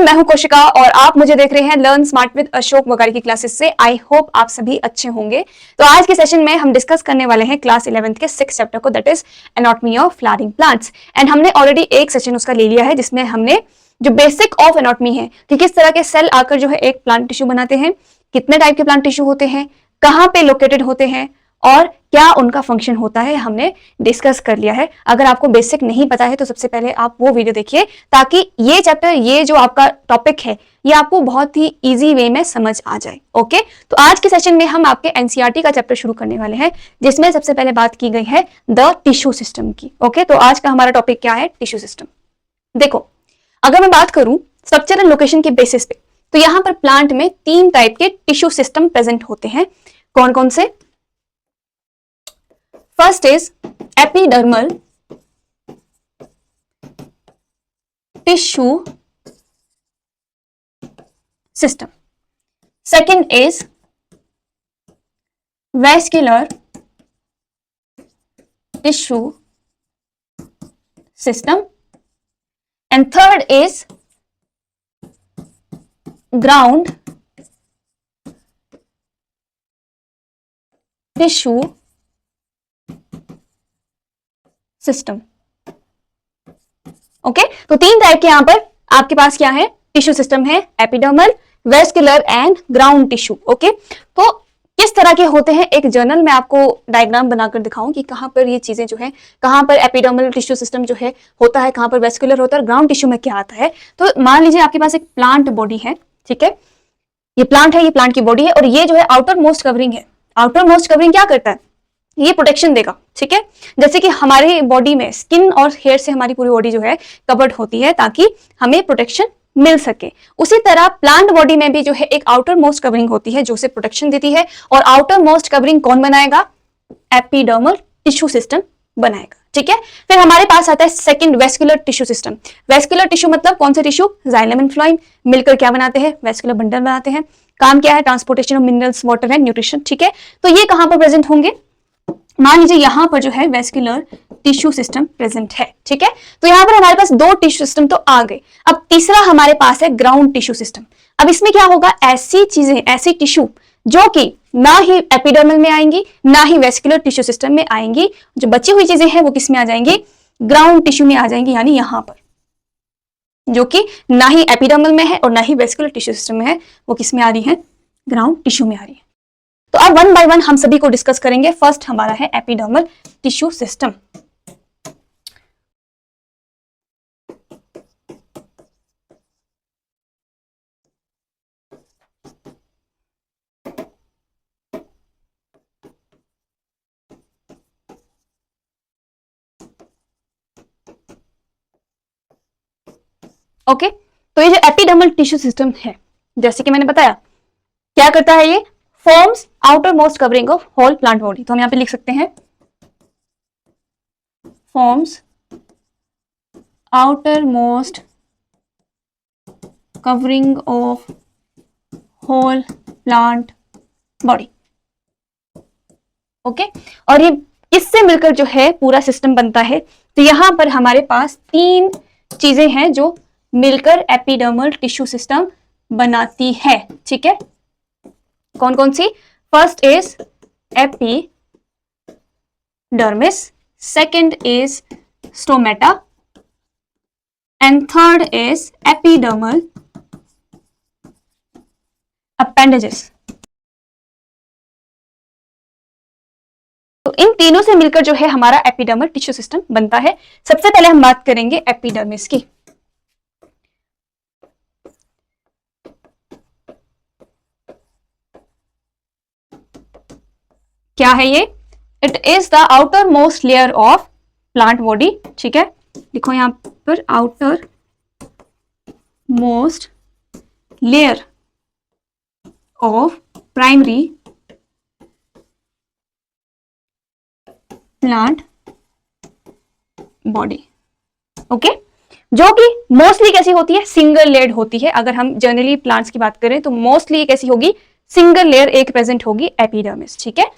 Everyone, मैं हूं कोशिका और आप मुझे देख रहे हैं लर्न स्मार्ट विद अशोक वगारी की क्लासेस से। आई होप आप सभी अच्छे होंगे। तो आज के सेशन में हम डिस्कस करने वाले हैं क्लास 11th के 6th चैप्टर को, that is anatomy of flowering plants. And हमने ऑलरेडी एक सेशन उसका ले लिया है जिसमें हमने जो बेसिक ऑफ एनाटॉमी है कि किस तरह के सेल आकर जो है एक प्लांट टिश्यू बनाते हैं, कितने टाइप के प्लांट टिश्यू होते हैं, कहाँ पे लोकेटेड होते हैं और क्या उनका फंक्शन होता है, हमने डिस्कस कर लिया है। अगर आपको बेसिक नहीं पता है तो सबसे पहले आप वो वीडियो देखिए ताकि ये चैप्टर, ये जो आपका टॉपिक है, ये आपको बहुत ही इजी वे में समझ आ जाए। ओके, तो आज के सेशन में हम आपके एनसीईआरटी का चैप्टर शुरू करने वाले हैं जिसमें सबसे पहले बात की गई है द टिश्यू सिस्टम की। ओके, तो आज का हमारा टॉपिक क्या है? Tissue system. देखो, अगर मैं बात करूं स्ट्रक्चर एंड लोकेशन के बेसिस पे, तो यहां पर प्लांट में 3 टाइप के टिश्यू सिस्टम प्रेजेंट होते हैं। कौन कौन से? First is epidermal tissue system, second is vascular tissue system, and third is ground tissue system। Okay, तो 3 टाइप के यहां पर आपके पास क्या है? टिश्यू सिस्टम है, epidermal, vascular and ground tissue. Okay, तो किस तरह के होते हैं एक जर्नल में आपको डायग्राम बनाकर दिखाऊं कि कहां पर ये चीजें जो है, कहां पर एपिडर्मल टिश्यू सिस्टम जो है होता है, कहां पर वेस्कुलर होता है, ग्राउंड टिश्यू में क्या आता है। तो मान लीजिए आपके पास एक प्लांट बॉडी है, ठीक है, ये प्लांट है, ये प्लांट की बॉडी है और ये जो है आउटर मोस्ट कवरिंग है। आउटर मोस्ट कवरिंग क्या करता है? ये प्रोटेक्शन देगा, ठीक है। जैसे कि हमारी बॉडी में स्किन और हेयर से हमारी पूरी बॉडी जो है कवर्ड होती है ताकि हमें प्रोटेक्शन मिल सके, उसी तरह प्लांट बॉडी में भी जो है एक आउटर मोस्ट कवरिंग होती है जो उसे प्रोटेक्शन देती है। और आउटर मोस्ट कवरिंग कौन बनाएगा? एपिडर्मल टिश्यू सिस्टम बनाएगा, ठीक है। फिर हमारे पास आता है second, vascular tissue system. Vascular tissue मतलब कौन से टिश्यू? जाइलम एंड फ्लोएम मिलकर क्या बनाते हैं? वेस्कुलर बंडल बनाते हैं। काम क्या है? Transportation of minerals, water and nutrition, ठीक है। तो ये कहां पर प्रेजेंट होंगे? मान लीजिए यहां पर जो है वेस्कुलर टिश्यू सिस्टम प्रेजेंट है, ठीक है। तो यहां पर हमारे पास 2 टिश्यू सिस्टम तो आ गए। अब तीसरा हमारे पास है ग्राउंड टिश्यू सिस्टम। अब इसमें क्या होगा? ऐसी चीजें, ऐसी टिश्यू जो कि ना ही एपिडर्मल में आएंगी ना ही वेस्कुलर टिश्यू सिस्टम में आएंगी। जो बची हुई चीजें हैं वो किस में आ जाएंगी? ग्राउंड टिश्यू में आ जाएंगी, यानी यहां पर जो कि ना ही एपिडर्मल में है और ना ही वेस्कुलर टिश्यू सिस्टम में है, वो किस में आ रही है? ग्राउंड टिश्यू में आ रही है। तो अब 1 बाय 1 हम सभी को डिस्कस करेंगे। फर्स्ट हमारा है एपिडर्मल टिश्यू सिस्टम। ओके, तो ये जो एपिडर्मल टिश्यू सिस्टम है, जैसे कि मैंने बताया, क्या करता है? ये forms outermost covering of whole plant body. तो हम यहां पे लिख सकते हैं forms outermost covering of whole plant body. Okay, और ये किससे मिलकर जो है पूरा सिस्टम बनता है? तो यहां पर हमारे पास 3 चीजें हैं जो मिलकर एपिडर्मल टिश्यू सिस्टम बनाती है, ठीक है। कौन कौन सी? First is epidermis, second is stomata and third is epidermal appendages. तो इन तीनों से मिलकर जो है हमारा एपिडर्मल टिश्यू सिस्टम बनता है। सबसे पहले हम बात करेंगे एपिडर्मिस की। क्या है ये? It is the outer most layer of plant body, ठीक है। लिखो यहां पर outer most layer of primary plant body. Okay, जो कि मोस्टली कैसी होती है? सिंगल लेयर्ड होती है। अगर हम जनरली प्लांट्स की बात करें तो मोस्टली कैसी होगी? सिंगल लेयर एक प्रेजेंट होगी, एपिडर्मिस, ठीक है।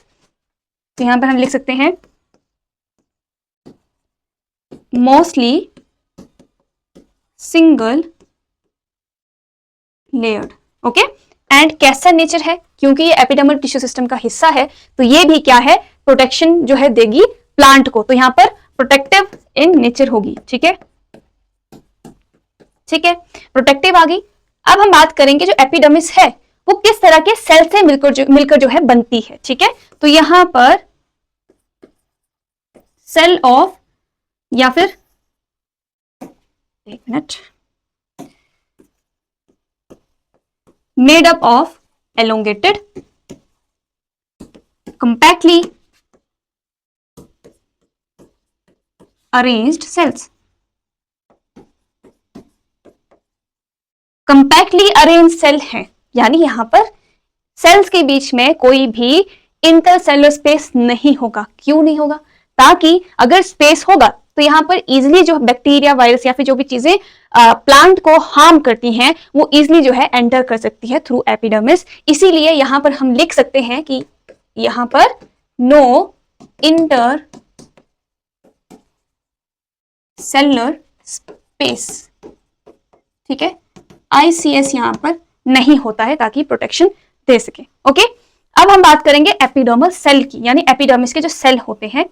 तो यहां पर हम लिख सकते हैं mostly single layered. Okay, and कैसा नेचर है, क्योंकि ये एपिडर्मल टिश्यू सिस्टम का हिस्सा है तो ये भी क्या है, प्रोटेक्शन जो है देगी प्लांट को, तो यहां पर प्रोटेक्टिव इन नेचर होगी। ठीक है, ठीक है, प्रोटेक्टिव आ गई। अब हम बात करेंगे जो एपिडर्मिस है वो किस तरह के सेल से मिलकर जो है बनती है। ठीक है, तो यहां पर सेल ऑफ, या फिर एक minute, made up of elongated, compactly arranged cells। Compactly arrange cell है, यानी यहां पर सेल्स के बीच में कोई भी इंटरसेलुलर स्पेस नहीं होगा। क्यों नहीं होगा, ताकि अगर स्पेस होगा तो यहां पर इजिली जो बैक्टीरिया, वायरस या फिर जो भी चीजें प्लांट को हार्म करती हैं वो इजिली जो है एंटर कर सकती है थ्रू एपिडर्मिस। इसीलिए यहां पर हम लिख सकते हैं कि यहां पर नो इंटर सेलुलर स्पेस। ठीक है, ICS यहां पर नहीं होता है ताकि प्रोटेक्शन दे सके। ओके, अब हम बात करेंगे एपिडर्मल सेल की, यानी एपिडर्मिस के जो सेल होते हैं।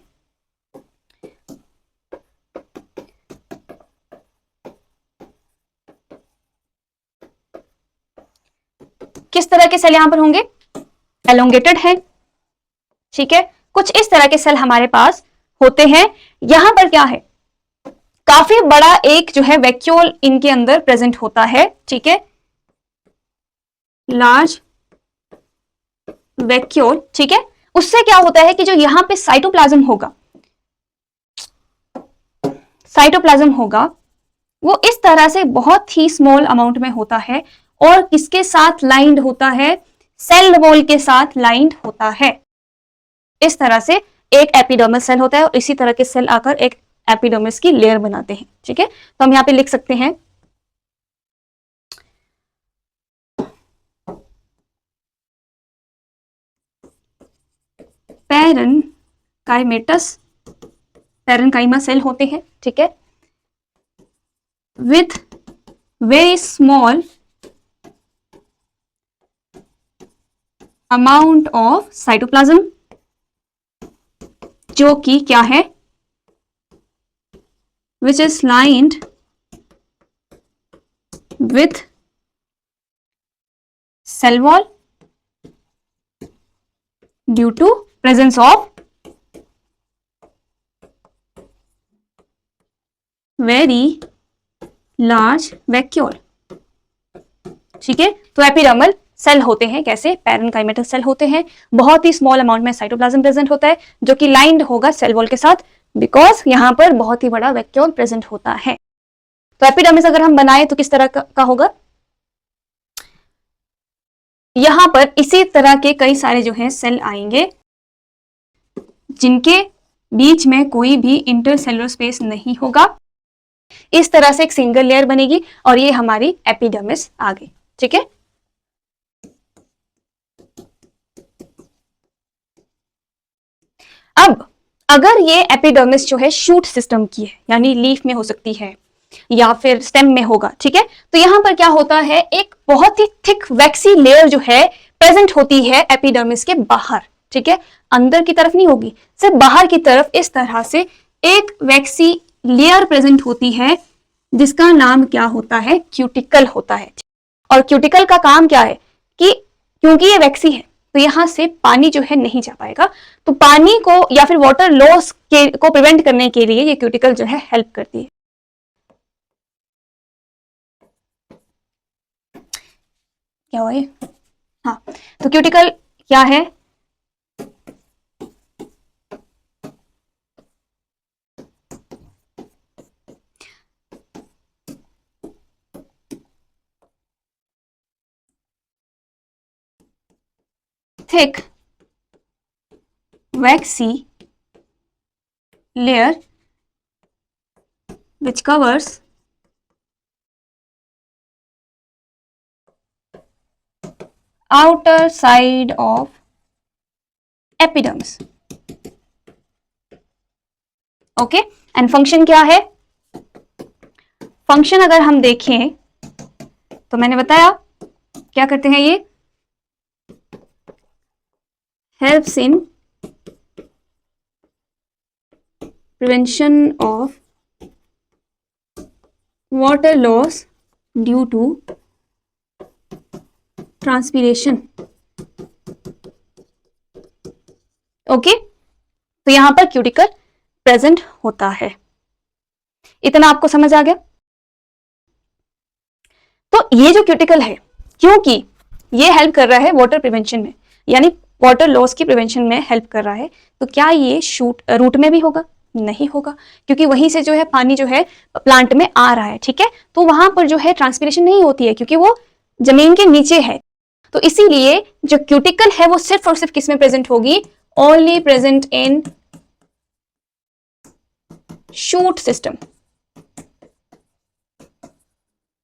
किस तरह के सेल यहां पर होंगे, एलोंगेटेड है। ठीक है, कुछ इस तरह के सेल हमारे पास होते हैं। यहां पर क्या है, काफी बड़ा एक जो है वैक्यूल इनके अंदर प्रेजेंट होता है। ठीक है, लार्ज वैक्यूल। ठीक है, उससे क्या होता है कि जो यहां पे साइटोप्लाज्म होगा वो इस तरह से बहुत ही स्मॉल अमाउंट में होता है, और किसके साथ लाइंड होता है, सेल वॉल के साथ लाइंड होता है। इस तरह से एक एपिडर्मल सेल होता है और इसी तरह के सेल आकर एक एपिडर्मिस की लेयर बनाते हैं। ठीक है, तो हम यहां पे लिख सकते हैं पैरेनकाइमा सेल होते हैं। ठीक है, with very small amount of cytoplasm, जो कि क्या है, which is lined with cell wall due to presence of very large vacuole. ठीक है, तो एपिडर्मल सेल होते हैं कैसे, पैरेनकाइमेटल सेल होते हैं, बहुत ही स्मॉल अमाउंट में साइटोप्लाज्म प्रेजेंट होता है जो कि लाइंड होगा सेल वॉल के साथ, बिकॉज यहां पर बहुत ही बड़ा वैक्यूल प्रेजेंट होता है। तो एपिडर्मिस अगर हम बनाए तो किस तरह का होगा, यहां पर इसी तरह के कई सारे जो है सेल आएंगे जिनके बीच में कोई भी इंटरसेलुलर स्पेस नहीं होगा। इस तरह से एक सिंगल लेयर बनेगी और ये हमारी एपिडर्मिस आ गई। ठीक है, अब अगर ये एपिडर्मिस जो है शूट सिस्टम की है, यानी लीफ में हो सकती है या फिर स्टेम में होगा। ठीक है, तो यहां पर क्या होता है, एक बहुत ही थिक वैक्सी लेयर जो है प्रेजेंट होती है एपिडर्मिस के बाहर। ठीक है, अंदर की तरफ नहीं होगी, सिर्फ बाहर की तरफ इस तरह से एक वैक्सी लेयर प्रेजेंट होती है जिसका नाम क्या होता है, क्यूटिकल होता है। और क्यूटिकल का काम क्या है कि क्योंकि ये वैक्सी है तो यहां से पानी जो है नहीं जा पाएगा, तो पानी को या फिर वाटर लॉस को प्रिवेंट करने के लिए ये क्यूटिकल जो है हेल्प करती है। क्या हुआ ये, हाँ, तो क्यूटिकल क्या है, thick waxy layer which covers outer side of epidermis। Okay, and function क्या है, फंक्शन अगर हम देखें तो मैंने बताया क्या करते हैं ये? Helps in prevention of water loss due to transpiration. Okay, तो यहां पर क्यूटिकल प्रेजेंट होता है। इतना आपको समझ आ गया? तो ये जो क्यूटिकल है, क्योंकि ये हेल्प कर रहा है वाटर प्रिवेंशन में, यानी वाटर लॉस की प्रिवेंशन में हेल्प कर रहा है, तो क्या ये रूट में भी होगा? नहीं होगा, क्योंकि वहीं से जो है पानी जो है प्लांट में आ रहा है, ठीक है, तो वहां पर जो है ट्रांसपीरेशन नहीं होती है, क्योंकि वो जमीन के नीचे है। तो इसीलिए जो क्यूटिकल है वो सिर्फ और सिर्फ किस में प्रेजेंट होगी? Only present in shoot system.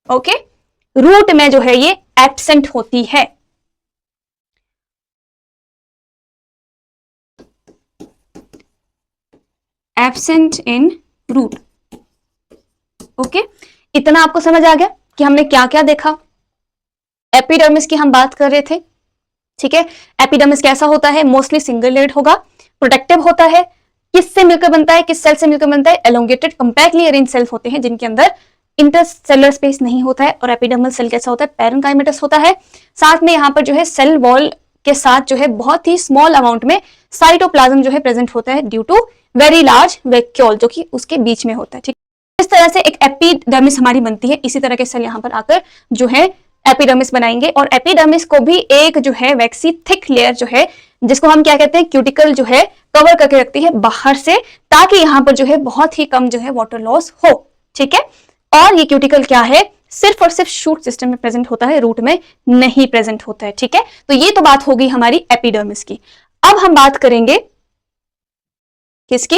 Okay, root में जो है ये एब्सेंट होती है। Absent in root. ओके, इतना आपको समझ आ गया कि हमने क्या क्या देखा? एपिडर्मिस की हम बात कर रहे थे, ठीक है। एपिडर्मिस कैसा होता है? मोस्टली सिंगल लेयर्ड होगा, प्रोटेक्टिव होता है। किससे मिलकर बनता है? किस सेल से मिलकर बनता है? एलोंगेटेड कंपैक्टली अरेंज सेल्स होते हैं जिनके अंदर इंटरसेलुलर स्पेस नहीं होता है। और एपिडर्मल सेल कैसा होता है? पैरेन्काइमेटस होता है। साथ में यहाँ पर जो है सेल वॉल के साथ जो है बहुत ही स्मॉल अमाउंट में साइटोप्लाज्म जो है प्रेजेंट होता है due to very large vacuole, जो कि उसके बीच में होता है, ठीक। इस तरह से एक एपिडर्मिस हमारी बनती है। इसी तरह के सेल यहाँ पर आकर जो है एपिडर्मिस बनाएंगे, और एपिडर्मिस को भी एक जो है वैक्सी थिक लेयर जो है, जिसको हम क्या कहते हैं, क्यूटिकल जो है कवर करके रखती है बाहर से, ताकि यहाँ पर जो है बहुत ही कम जो है वाटर लॉस हो, ठीक है। और ये क्यूटिकल क्या है? सिर्फ और सिर्फ शूट सिस्टम में प्रेजेंट होता है, रूट में नहीं प्रेजेंट होता है, ठीक है। तो ये तो बात होगी हमारी एपिडर्मिस की। अब हम बात करेंगे किसकी?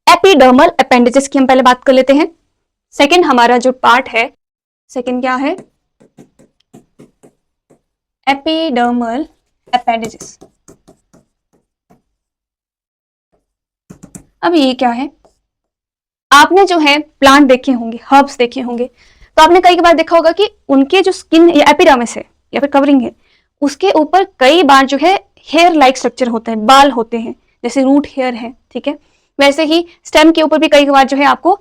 एपिडर्मल अपेंडेजेस की हम पहले बात कर लेते हैं। सेकंड हमारा जो पार्ट है, सेकंड क्या है? Epidermal appendages. अब ये क्या है? आपने जो है प्लांट देखे होंगे, हर्ब्स देखे होंगे, तो आपने कई बार देखा होगा कि उनके जो स्किन या एपिडर्मिस है या फिर कवरिंग है, उसके ऊपर कई बार जो है हेयर लाइक स्ट्रक्चर होता है, बाल होते हैं, जैसे रूट हेयर है, ठीक है। वैसे ही स्टेम के ऊपर भी कई बार जो है आपको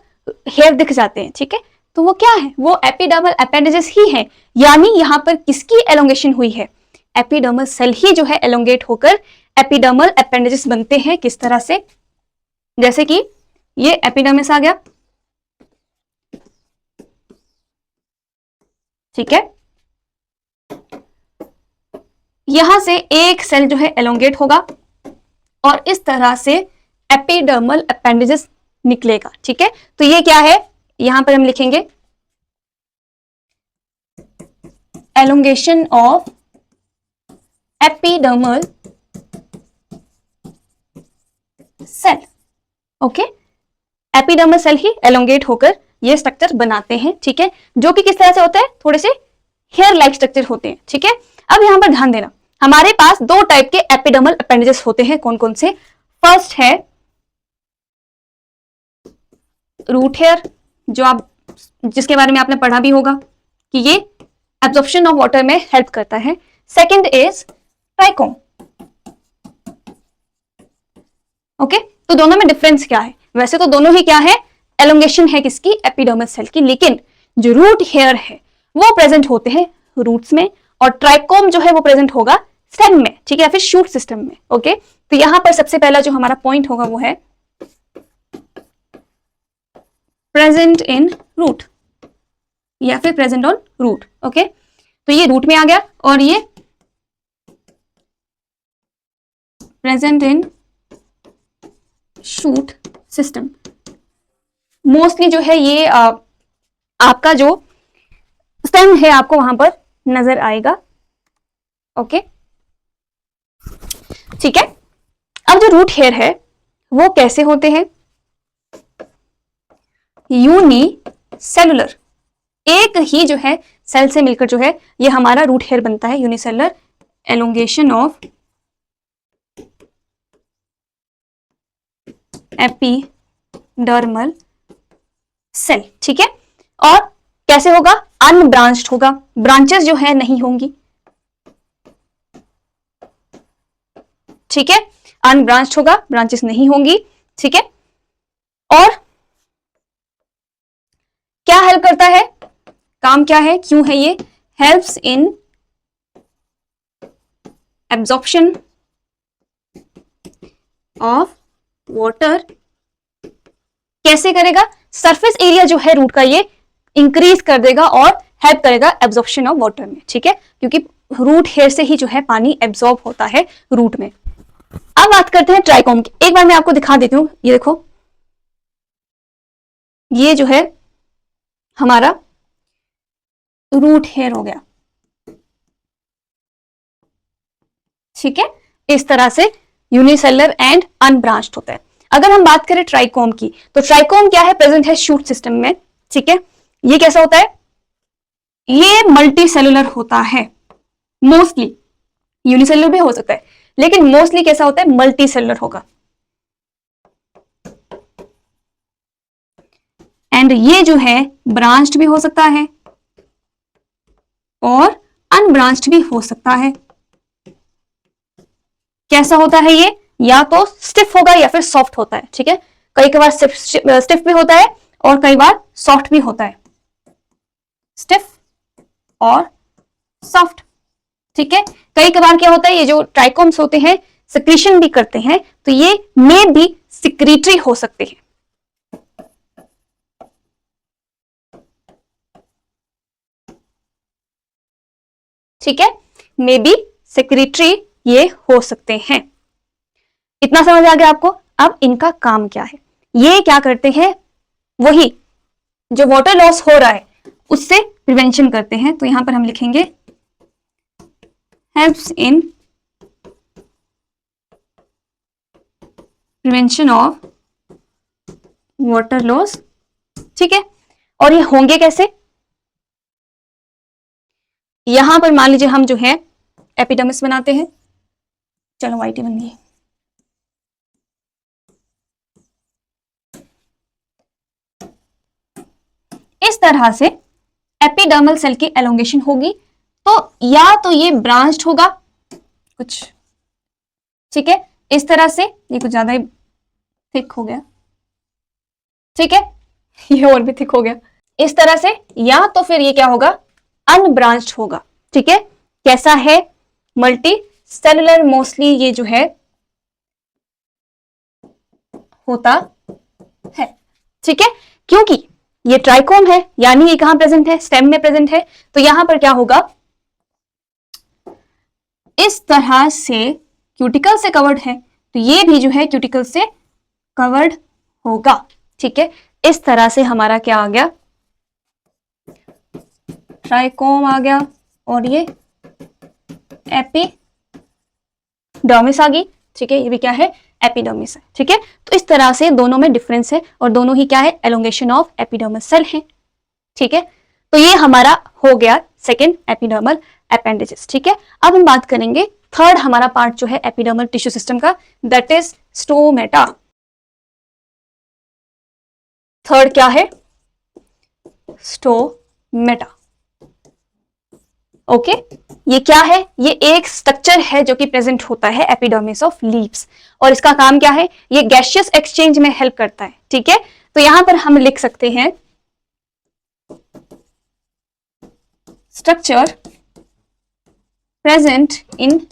हेयर दिख जाते हैं, ठीक है। तो वो क्या है? वो एपिडर्मल अपेंडेजेस ही है। यानी यहाँ पर किसकी एलोंगेशन हुई है? एपिडर्मल सेल ही जो है एलोंगेट होकर एपिडर्मल अपेंडेजेस बनते हैं। किस तरह से? जैसे कि ये एपिडर्मिस आ गया, ठीक है। यहां से एक सेल जो है एलोंगेट होगा और इस तरह से एपिडर्मल अपेंडेजेस निकलेगा, ठीक है। तो ये क्या है? यहां पर हम लिखेंगे elongation of epidermal cell. Okay, epidermal cell ही एलोंगेट होकर ये स्ट्रक्चर बनाते हैं, ठीक है, जो कि किस तरह से होते हैं? थोड़े से हेयर लाइक स्ट्रक्चर होते हैं, ठीक है। अब यहां पर ध्यान देना, हमारे पास दो टाइप के एपिडर्मल अपेंडेजेस होते हैं। कौन कौन से? फर्स्ट है रूट हेयर, जो आप जिसके बारे में आपने पढ़ा भी होगा कि ये एब्जॉर्प्शन ऑफ वाटर में हेल्प करता है। Second is trichome. ओके, तो दोनों में डिफरेंस क्या है? वैसे तो दोनों ही क्या है? एलोंगेशन है किसकी? एपिडर्मल सेल की। लेकिन जो रूट हेयर है वो प्रेजेंट होते हैं रूट्स में, और ट्राइकोम जो है वो प्रेजेंट होगा स्टेम में, ठीक है, या फिर शूट सिस्टम में। ओके, तो यहां पर सबसे पहला जो हमारा पॉइंट होगा वो है प्रेजेंट इन रूट या फिर प्रेजेंट ऑन रूट। ओके, तो ये रूट में आ गया और ये present in shoot system. Mostly जो है ये आपका जो स्टेम है आपको वहां पर नजर आएगा। ओके, ठीक है। अब जो रूट हेयर है वो कैसे होते हैं? यूनिसेलुलर, एक ही जो है सेल से मिलकर जो है ये हमारा रूट हेयर बनता है। Unicellular elongation of epidermal cell, ठीक है। और कैसे होगा? अनब्रांच्ड होगा, ब्रांचेस जो है नहीं होंगी, ठीक है, अनब्रांच्ड होगा, ब्रांचेस नहीं होंगी, ठीक है। और क्या हेल्प करता है, काम क्या है, क्यों है ये, helps in absorption of water, कैसे करेगा, सरफेस एरिया जो है रूट का ये इंक्रीज कर देगा और हेल्प करेगा एब्जॉर्प्शन ऑफ वाटर में, ठीक है, क्योंकि रूट हेयर से ही जो है पानी एब्जॉर्ब होता है रूट में। अब बात करते हैं ट्राइकोम की, एक बार मैं आपको दिखा देती हूं, ये देखो, ये जो है हमारा रूट हेयर हो गया, ठीक है, इस तरह से यूनिसेलुलर एंड अनब्रांच्ड होता है। अगर हम बात करें ट्राइकोम की, तो ट्राइकोम क्या है, प्रेजेंट है शूट सिस्टम में, ठीक है। ये कैसा होता है, ये मल्टी सेलुलर होता है, मोस्टली यूनिसेलुलर भी हो सकता है, लेकिन मोस्टली कैसा होता है, मल्टी सेलुलर होगा। एंड ये जो है ब्रांच्ड भी हो सकता है और अनब्रांच्ड भी हो सकता है। कैसा होता है ये, या तो स्टिफ होगा या फिर सॉफ्ट होता है, ठीक है, कई बार स्टिफ भी होता है और कई बार सॉफ्ट भी होता है, स्टिफ और सॉफ्ट, ठीक है। कई बार क्या होता है, ये जो ट्राइकोम्स होते हैं सिक्रीशन भी करते हैं, तो ये मे भी सिक्रीटरी हो सकते हैं, ठीक है, मे बी सेक्रेटरी ये हो सकते हैं। इतना समझ आ गया आपको। अब इनका काम क्या है, ये क्या करते हैं, वही जो वाटर लॉस हो रहा है उससे प्रिवेंशन करते हैं। तो यहां पर हम लिखेंगे helps in prevention of water loss, ठीक है। और ये होंगे कैसे, यहां पर मान लीजिए हम जो है एपिडर्मिस बनाते हैं, चलो वाइटी बन गई, इस तरह से एपिडर्मल सेल की एलोंगेशन होगी। तो या तो ये ब्रांच्ड होगा कुछ, ठीक है, इस तरह से, ये कुछ ज्यादा ही थिक हो गया, ठीक है, ये और भी थिक हो गया, इस तरह से, या तो फिर ये क्या होगा, अनब्रांच्ड होगा, ठीक है। कैसा है, मल्टी सेलुलर मोस्टली ये जो है होता है, ठीक है, क्योंकि ये ट्राइकोम है, यानी ये कहां प्रेजेंट है, स्टेम में प्रेजेंट है। तो यहां पर क्या होगा, इस तरह से क्यूटिकल से कवर्ड है, तो ये भी जो है क्यूटिकल से कवर्ड होगा, ठीक है। इस तरह से हमारा क्या आ गया, ट्राइकोम आ गया, और ये एपिडर्मिस आ गई, ठीक है, ये भी क्या है, एपिडर्मिस है, ठीक है। तो इस तरह से दोनों में डिफरेंस है और दोनों ही क्या है, एलोंगेशन ऑफ एपिडर्मल सेल है, ठीक है। तो ये हमारा हो गया सेकेंड एपिडर्मल अपेंडेजेस, ठीक है। अब हम बात करेंगे थर्ड हमारा पार्ट जो है एपिडर्मल टिश्यू सिस्टम का, दैट इज स्टोमेटा। थर्ड क्या है, स्टोमेटा, ओके। ये क्या है, ये एक स्ट्रक्चर है जो कि प्रेजेंट होता है एपिडर्मिस ऑफ लीव्स, और इसका काम क्या है, ये गैसियस एक्सचेंज में हेल्प करता है, ठीक है। तो यहां पर हम लिख सकते हैं structure present in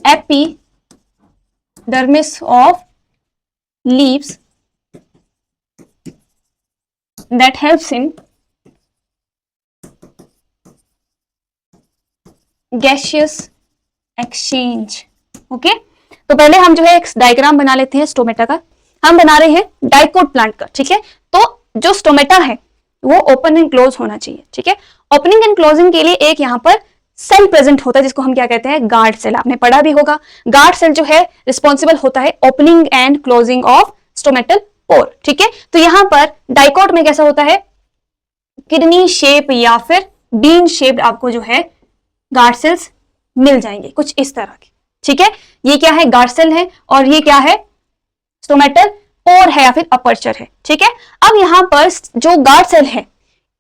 epidermis of leaves that helps in gaseous exchange, okay. तो पहले हम जो है एक डायग्राम बना लेते हैं स्टोमेटा का। हम बना रहे हैं डाइकोट प्लांट का, ठीक है। तो जो स्टोमेटा है वो ओपन एंड क्लोज होना चाहिए, ठीक है। ओपनिंग एंड क्लोजिंग के लिए एक यहाँ पर सेल प्रेजेंट होता है जिसको हम क्या कहते हैं, गार्ड सेल, आपने पढ़ा भी होगा। गार्ड सेल जो है रिस्पॉन्सिबल होता है opening and closing of stomatal pore, ठीक है। तो यहां पर डाइकोट में कैसा होता है, किडनी शेप या फिर बीन शेप्ड आपको जो है गार्ड सेल्स मिल जाएंगे, कुछ इस तरह के, ठीक है। ये क्या है, गार्ड सेल है, और ये क्या है, स्टोमेटल पोर है या फिर अपर्चर है, ठीक है। अब यहां पर जो गार्ड सेल है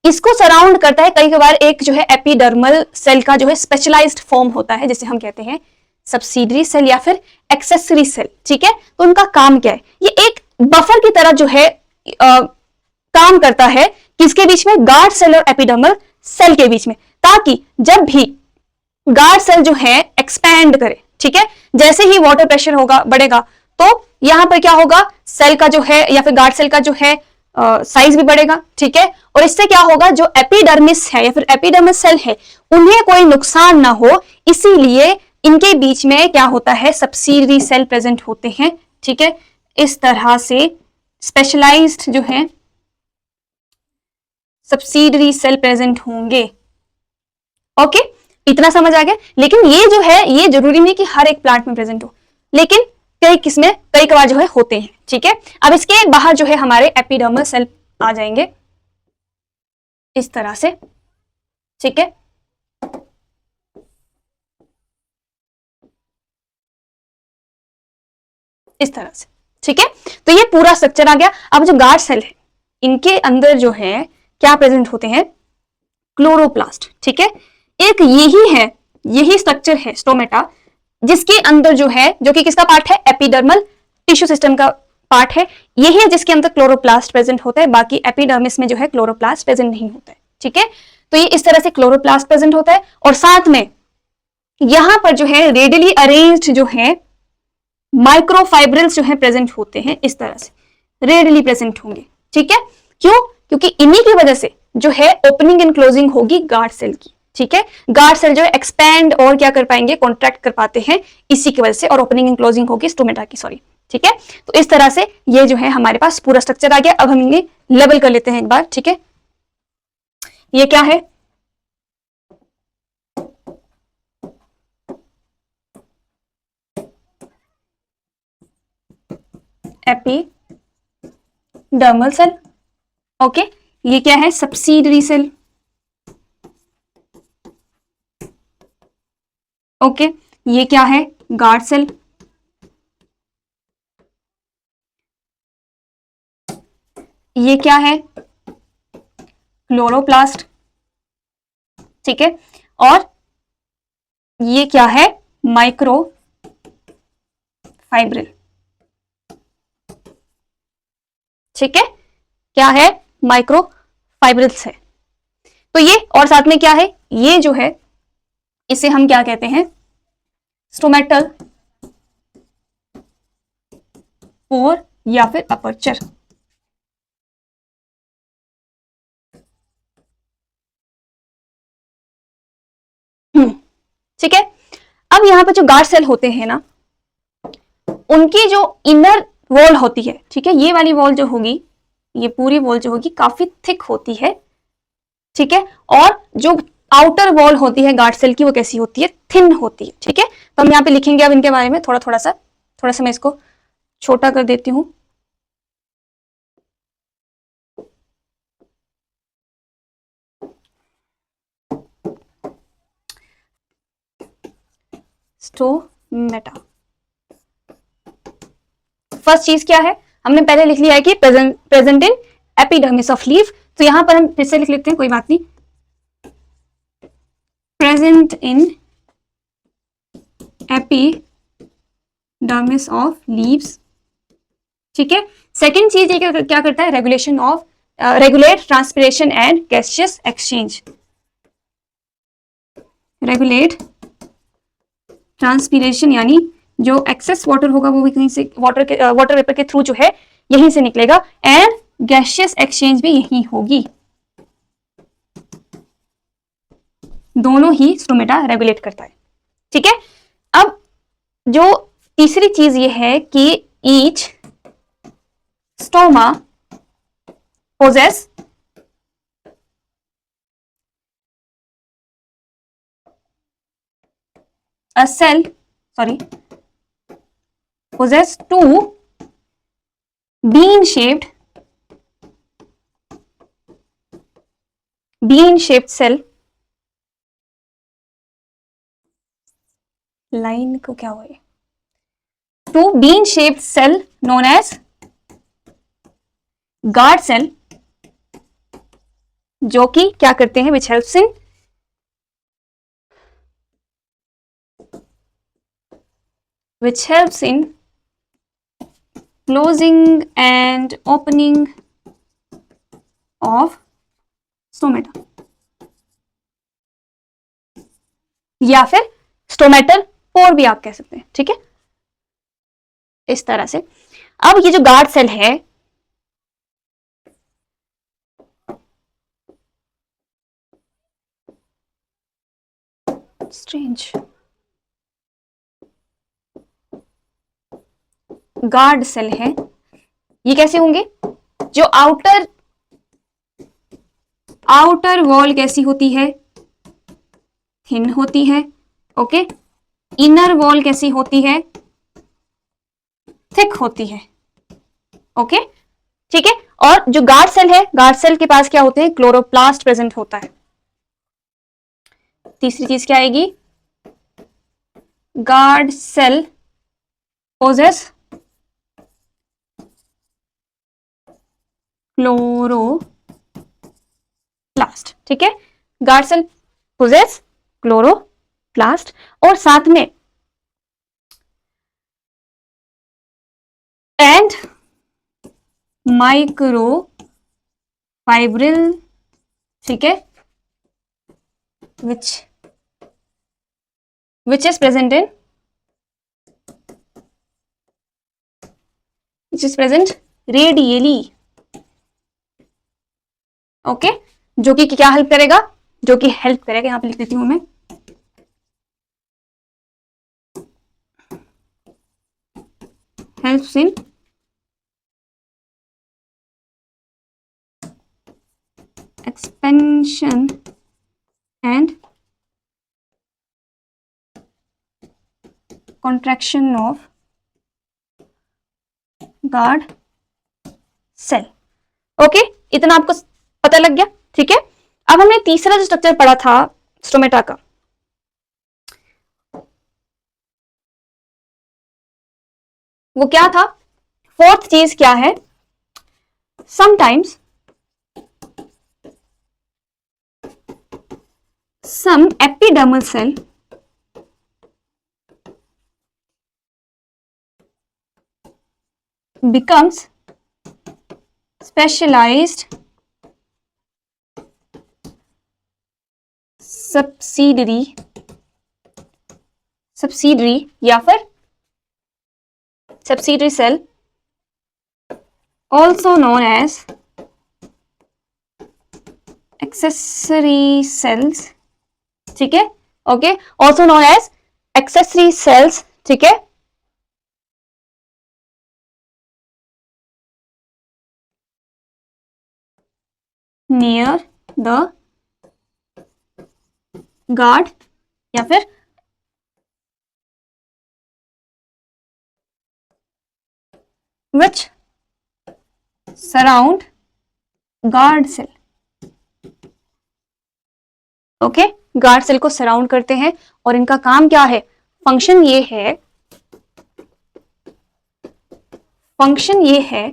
इसको सराउंड करता है कई बार एक जो है एपिडर्मल सेल का जो है स्पेशलाइज्ड फॉर्म होता है, जिसे हम कहते हैं सब्सिडरी सेल या फिर एक्सेसरी सेल। ठीक है, तो उनका काम क्या है, ये एक बफर की तरह जो है काम करता है किसके बीच में, गार्ड सेल और एपिडर्मल सेल के बीच में, ताकि जब भी गार्ड सेल जो है एक्सपैंड करे, ठीक है, जैसे ही वाटर प्रेशर होगा बढ़ेगा तो यहां पर क्या होगा, सेल का जो है या फिर गार्ड सेल का जो है साइज भी बढ़ेगा। ठीक है, और इससे क्या होगा, जो एपिडर्मिस है या फिर एपिडर्मिस सेल है उन्हें कोई नुकसान ना हो, इसीलिए इनके बीच में क्या होता है, सब्सिडरी सेल प्रेजेंट होते हैं। ठीक है, इस तरह से स्पेशलाइज्ड जो है सब्सिडरी सेल प्रेजेंट होंगे। ओके, इतना समझ आ गया। लेकिन ये जो है ये जरूरी नहीं कि हर एक प्लांट में प्रेजेंट हो, लेकिन कई किस्में कई कबार जो है होते हैं। ठीक है, अब इसके बाहर जो है हमारे एपिडर्मल सेल आ जाएंगे इस तरह से। ठीक है, इस तरह से। ठीक है, तो ये पूरा स्ट्रक्चर आ गया। अब जो गार्ड सेल है इनके अंदर जो है क्या प्रेजेंट होते हैं, क्लोरोप्लास्ट। ठीक है, एक यही है, यही स्ट्रक्चर है स्टोमेटा, जिसके अंदर जो है, जो कि किसका पार्ट है, एपिडर्मल टिश्यू सिस्टम का पार्ट है, यही है जिसके अंदर क्लोरोप्लास्ट प्रेजेंट होता है। बाकी एपिडर्मिस में जो है क्लोरोप्लास्ट प्रेजेंट नहीं होता है। ठीक है, तो ये इस तरह से क्लोरोप्लास्ट प्रेजेंट होता है, और साथ में यहां पर जो है रेडियली अरेंज्ड जो है माइक्रोफाइब्रिल्स जो है प्रेजेंट होते हैं, इस तरह से रेडियली प्रेजेंट होंगे। ठीक है, क्यों, क्योंकि इन्हीं की वजह से जो है ओपनिंग एंड क्लोजिंग होगी गार्ड सेल की। ठीक है, गार्ड सेल जो है एक्सपैंड और क्या कर पाएंगे, कॉन्ट्रैक्ट कर पाते हैं इसी की वजह से, और ओपनिंग एंड क्लोजिंग होगी स्टोमेटा की, सॉरी। ठीक है, तो इस तरह से ये जो है हमारे पास पूरा स्ट्रक्चर आ गया। अब हम इन्हें लेवल कर लेते हैं एक बार। ठीक है, ये क्या है, एपिडर्मल सेल। ओके, ये क्या है, सब्सिडरी सेल। ओके, ये क्या है, गार्ड सेल। ये क्या है, क्लोरोप्लास्ट। ठीक है, और ये क्या है, माइक्रो फाइब्रिल। ठीक है, क्या है, माइक्रो फाइब्रिल्स है। तो ये, और साथ में क्या है, ये जो है इसे हम क्या कहते हैं, स्टोमेटल पोर या फिर अपर्चर। ठीक है, अब यहां पर जो गार्ड सेल होते हैं ना, उनकी जो इनर वॉल होती है, ठीक है, ये वाली वॉल जो होगी, ये पूरी वॉल जो होगी काफी थिक होती है। ठीक है, और जो आउटर वॉल होती है गार्ड सेल की वो कैसी होती है, थिन होती है। ठीक है, तो हम यहाँ पे लिखेंगे अब इनके बारे में थोड़ा सा मैं इसको छोटा कर देती हूं। स्टोमेटा, फर्स्ट चीज क्या है, हमने पहले लिख लिया है कि present in epidermis of leaf, तो यहां पर हम फिर से लिख लेते हैं, कोई बात नहीं, present in epidermis of leaves. ठीक है, सेकेंड चीज ये क्या करता है, regulation of regulate transpiration and gaseous exchange. Regulate transpiration यानी जो एक्सेस वाटर होगा वो भी कहीं से वाटर वेपर के थ्रू जो है यहीं से निकलेगा, एंड गैसियस एक्सचेंज भी यही होगी। दोनों ही स्टोमेटा रेगुलेट करता है। ठीक है, अब जो तीसरी चीज ये है कि each stoma possess a cell, sorry, possess two bean shaped cell, line को क्या हुआ, two bean shaped cell known as guard cell जो कि क्या करते हैं, which helps in closing and opening of stomata, या फिर स्टोमेटल पोर भी आप कह सकते हैं, ठीक है, इस तरह से। अब ये जो गार्ड सेल है, स्ट्रेंज, गार्ड सेल है, ये कैसे होंगे, जो आउटर वॉल कैसी होती है, थिन होती है, ओके, इनर वॉल कैसी होती है, थिक होती है, ओके, ठीक है। और जो गार्ड सेल है, गार्ड सेल के पास क्या होते हैं, क्लोरोप्लास्ट प्रेजेंट होता है। तीसरी चीज क्या आएगी, गार्ड सेल पोजेस क्लोरोप्लास्ट, ठीक है, गार्ड सेल पोजेस क्लोरोप्लास्ट, और साथ में एंड माइक्रोफाइब्रिल, ठीक है, which is present radially, okay, जो कि क्या हेल्प करेगा, जो कि हेल्प करेगा, यहां पे लिख देती हूं मैं, helps in expansion and contraction of guard cell, okay, इतना आपको पता लग गया, ठीक है। अब हमने तीसरा जो स्ट्रक्चर पढ़ा था स्टोमेटा का, वो क्या था, फोर्थ चीज क्या है, sometimes some epidermal cell becomes specialized subsidiary या फिर subsidiary cell, also known as accessory cells, ठीक है, okay, also known as accessory cells, ठीक है, नियर द गार्ड, या फिर which surround guard cell, okay, guard cell को सराउंड करते हैं, और इनका काम क्या है, फंक्शन ये है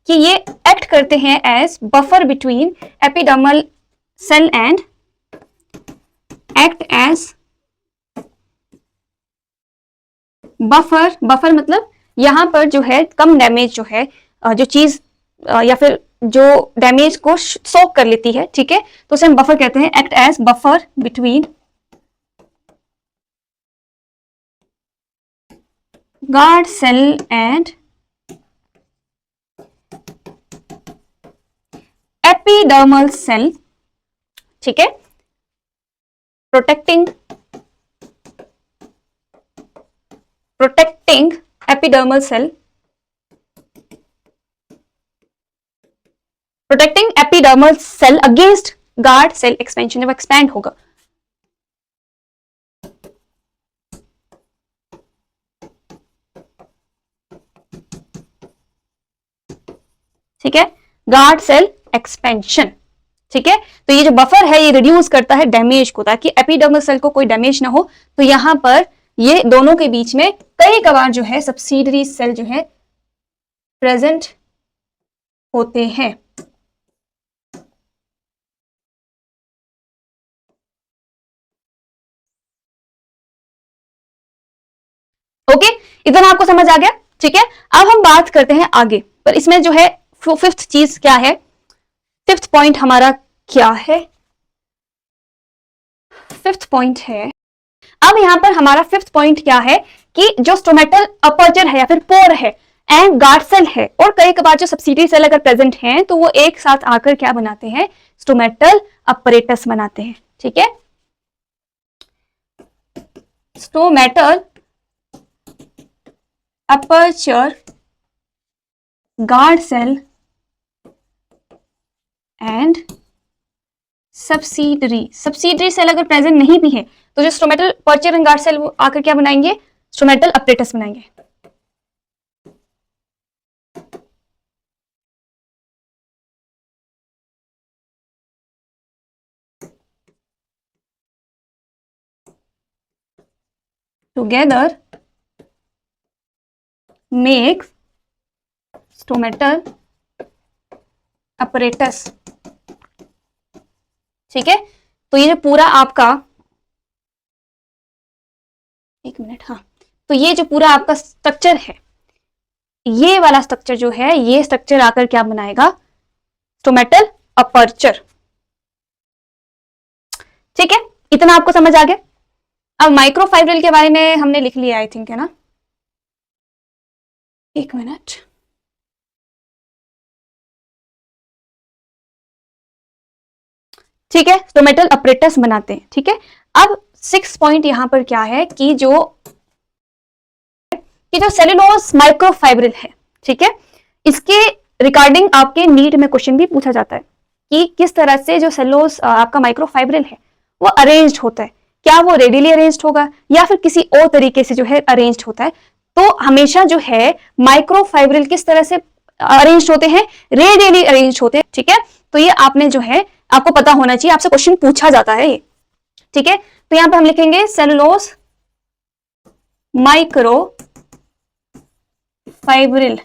कि ये एक्ट करते हैं as buffer between epidermal cell and act as buffer मतलब यहां पर जो है कम डैमेज जो है, जो चीज या फिर जो डैमेज को सोक कर लेती है, ठीक है, तो उसे हम बफर कहते हैं, act as buffer between guard cell and epidermal cell, ठीक है, protecting epidermal cell, protecting epidermal cell against guard cell expansion, जब एक्सपैंड होगा, ठीक है, गार्ड सेल एक्सपेंशन, ठीक है, तो ये जो बफर है ये रिड्यूस करता है डैमेज को, ताकि एपिडर्मल सेल को कोई डैमेज ना हो, तो यहां पर ये दोनों के बीच में कई कबार जो है सब्सिडरी सेल जो है प्रेजेंट होते हैं, ओके, इतना आपको समझ आ गया? ठीक है, अब हम बात करते हैं आगे, पर इसमें जो है फिफ्थ चीज क्या है, फिफ्थ पॉइंट हमारा क्या है, फिफ्थ पॉइंट है, अब यहां पर हमारा फिफ्थ पॉइंट क्या है कि जो स्टोमेटल अपर्चर है या फिर पोर है एंड गार्ड सेल है, और कई कबार जो सब्सिडियरी सेल अगर प्रेजेंट हैं तो वो एक साथ आकर क्या बनाते हैं, स्टोमेटल अपरेटस बनाते हैं। ठीक है, stomatal aperture, guard cell and subsidiary cell अगर प्रेजेंट नहीं भी है तो जो stomatal aperture and guard cell वो आकर क्या बनाएंगे, स्टोमेटल अपरेटस बनाएंगे। together make stomatal apparatus। ठीक है, तो ये जो पूरा आपका, एक मिनट, हाँ, तो ये जो पूरा आपका स्ट्रक्चर है, ये वाला स्ट्रक्चर जो है, ये स्ट्रक्चर आकर क्या बनाएगा, स्टोमेटल अपर्चर। ठीक है, इतना आपको समझ आ गया? अब माइक्रोफाइब्रिल के बारे में हमने लिख लिया आई थिंक, है ना? एक मिनट, ठीक है, स्टोमेटल अपरेटस बनाते हैं। ठीक है, अब 6 पॉइंट यहां पर क्या है कि जो सेलुलोज माइक्रोफाइब्रिल है, ठीक है, इसके रिगार्डिंग आपके नीट में क्वेश्चन भी पूछा जाता है कि किस तरह से जो सेलुलोज आपका माइक्रोफाइब्रिल है वो अरेंज्ड होता है, क्या वो रेडियली अरेंज्ड होगा या फिर किसी और तरीके से जो है अरेंज्ड होता है। तो हमेशा जो है माइक्रोफाइब्रिल किस तरह से अरेंज्ड होते हैं, रेडियली अरेंज्ड होते हैं। ठीक है, तो ये आपने जो है आपको पता होना चाहिए, आपसे क्वेश्चन पूछा जाता है ये। ठीक है, तो यहां पे हम लिखेंगे सेलुलोज माइक्रो फाइब्रिल,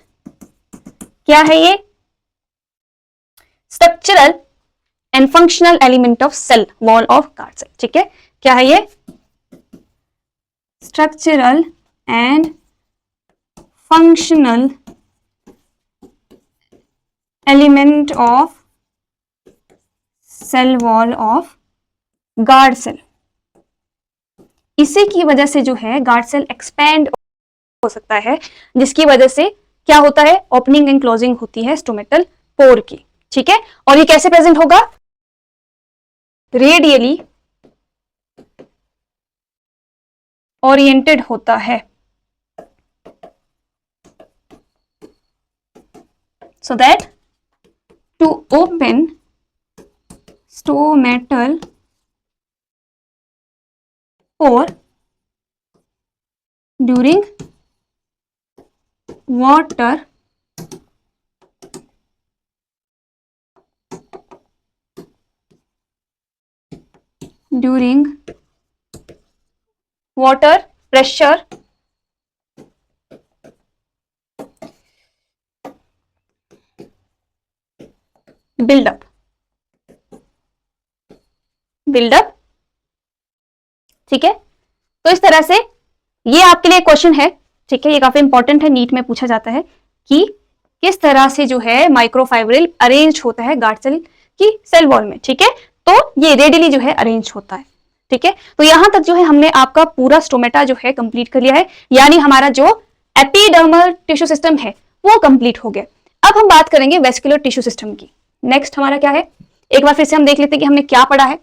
क्या है ये, structural and functional element of cell wall of guard cell. ठीक है, क्या है ये, structural and functional element of cell wall of guard cell. इसी की वजह से जो है गार्ड सेल एक्सपैंड हो सकता है, जिसकी वजह से क्या होता है, ओपनिंग एंड क्लोजिंग होती है स्टोमेटल पोर की। ठीक है, और ये कैसे प्रेजेंट होगा, रेडियली ओरिएंटेड होता है, so that to open stomatal pore during water pressure build up। ठीक है, तो इस तरह से ये आपके लिए क्वेश्चन है। ठीक है, ये काफी इंपॉर्टेंट है, नीट में पूछा जाता है कि किस तरह से जो है माइक्रोफाइब्रिल अरेंज होता है गार्ड सेल की सेल वॉल में। ठीक है, तो ये रेडियली जो है अरेंज होता है। ठीक है, तो यहां तक जो है हमने आपका पूरा स्टोमेटा जो है कंप्लीट कर लिया है, यानी हमारा जो एपिडर्मल टिश्यू सिस्टम है वो कंप्लीट हो गया। अब हम बात करेंगे वेस्कुलर टिश्यू सिस्टम की। नेक्स्ट हमारा क्या है, एक बार फिर से हम देख लेते हैं कि हमने क्या पढ़ा है।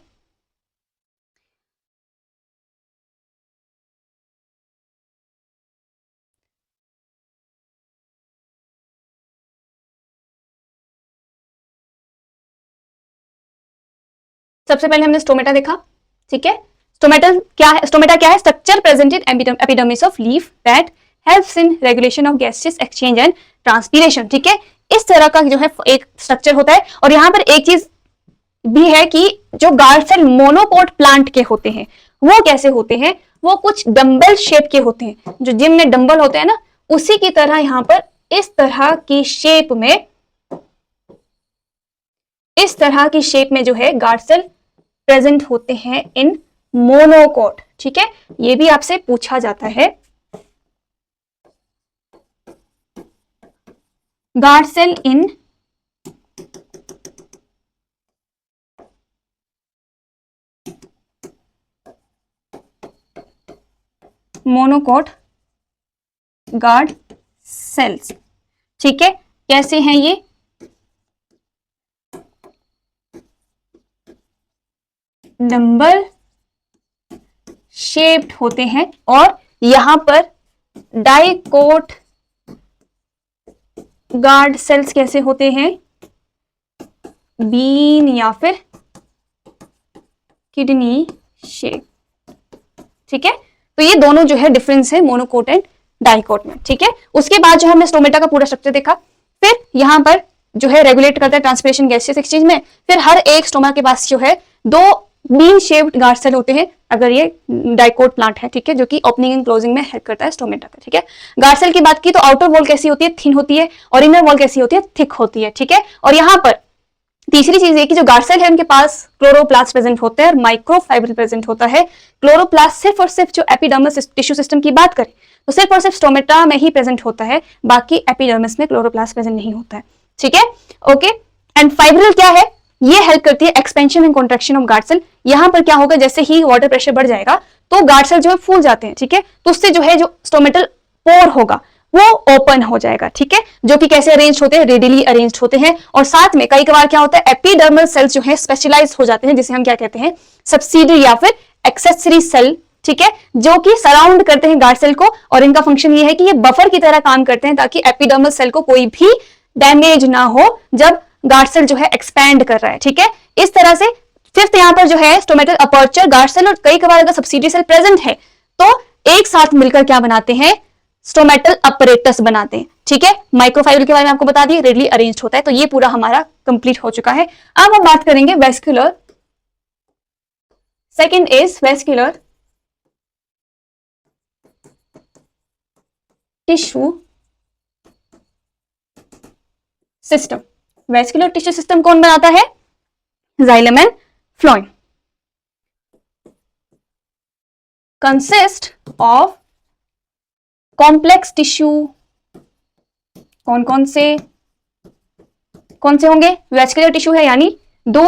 सबसे पहले हमने स्टोमेटा देखा। ठीक है, स्टोमेटा क्या है, structure presented epidermis of leaf that helps in regulation of gases exchange and transpiration. ठीक है, इस तरह का जो है एक स्ट्रक्चर होता है। और यहां पर एक चीज भी है कि जो गार्ड सेल मोनोकोट प्लांट के होते हैं वो कैसे होते हैं, वो कुछ डंबल शेप के होते हैं, जो जिम में डंबल होते हैं ना, उसी की तरह यहां पर इस तरह की शेप में जो है गार्ड सेल प्रेजेंट होते हैं इन मोनोकोट। ठीक है, ये भी आपसे पूछा जाता है। Guard cell in monocot guard cells. ठीक है, कैसे हैं ये? डंबल शेप्ड होते हैं और यहां पर डाइकोट गार्ड सेल्स कैसे होते हैं? बीन या फिर किडनी शेप। ठीक है, तो ये दोनों जो है डिफरेंस है मोनोकोट एंड डाइकोट में। ठीक है, उसके बाद जो हमने स्टोमेटा का पूरा स्ट्रक्चर देखा, फिर यहां पर जो है रेगुलेट करता है ट्रांसपिरेशन गैसियस एक्सचेंज में। फिर हर एक स्टोमा के पास जो है दो बीन शेप्ड गार्ड सेल होते हैं अगर ये डाइकोट प्लांट है। ठीक है, जो कि ओपनिंग एंड क्लोजिंग में हेल्प करता है स्टोमेटा का। ठीक है, गार्ड सेल की बात की तो आउटर वॉल कैसी होती है? थिन होती है, और इनर वॉल कैसी होती है? थिक होती है। ठीक है, और यहां पर तीसरी चीज ये कि जो गार्ड सेल है उनके पास क्लोरोप्लास्ट प्रेजेंट होता है और माइक्रोफाइब्रिल प्रेजेंट होता है। क्लोरोप्लास्ट सिर्फ और सिर्फ जो एपिडर्मस टिश्यू सिस्टम की बात करें तो सिर्फ और सिर्फ स्टोमेटा में ही प्रेजेंट होता है, बाकी एपिडर्मिस में क्लोरोप्लास्ट प्रेजेंट नहीं होता है। ठीक है, ओके। एंड फाइब्रिल क्या है? ये हेल्प करती है expansion and contraction of guard cell. यहां पर क्या होगा, जैसे ही वाटर प्रेशर बढ़ जाएगा तो गार्ड सेल जो है फूल जाते हैं। ठीक है, तो उससे जो है जो स्टोमेटल पोर होगा वो ओपन हो जाएगा। ठीक है, जो कि कैसे अरेंज होते हैं? रेडियली अरेंज होते हैं। और साथ में कई बार क्या होता है, एपिडर्मल सेल्स जो है स्पेशलाइज हो जाते हैं, जिसे हम क्या कहते हैं? सब्सिडरी या फिर एक्सेसरी सेल। ठीक है, जो कि सराउंड करते हैं गार्ड सेल को, और इनका फंक्शन ये है कि ये बफर की तरह काम करते हैं ताकि एपिडर्मल सेल को कोई भी डैमेज ना हो जब गार्ड सेल जो है एक्सपैंड कर रहा है। ठीक है, इस तरह से फिफ्थ यहां पर जो है स्टोमेटल अपर्चर, गार्ड सेल और कई बार अगर सब्सिडरी सेल प्रेजेंट है तो एक साथ मिलकर क्या बनाते हैं? स्टोमेटल अपरेटस बनाते हैं। ठीक है, माइक्रोफाइब्रिल के बारे में आपको बता दिए, रेडियली अरेंज्ड होता है। तो ये पूरा हमारा कंप्लीट हो चुका है। अब हम बात करेंगे vascular. Second is vascular tissue system. Vascular tissue system कौन बनाता है? Xylem and phloem. Consist of complex tissue. कौन कौन से होंगे? वेस्कुलर टिश्यू है, यानी दो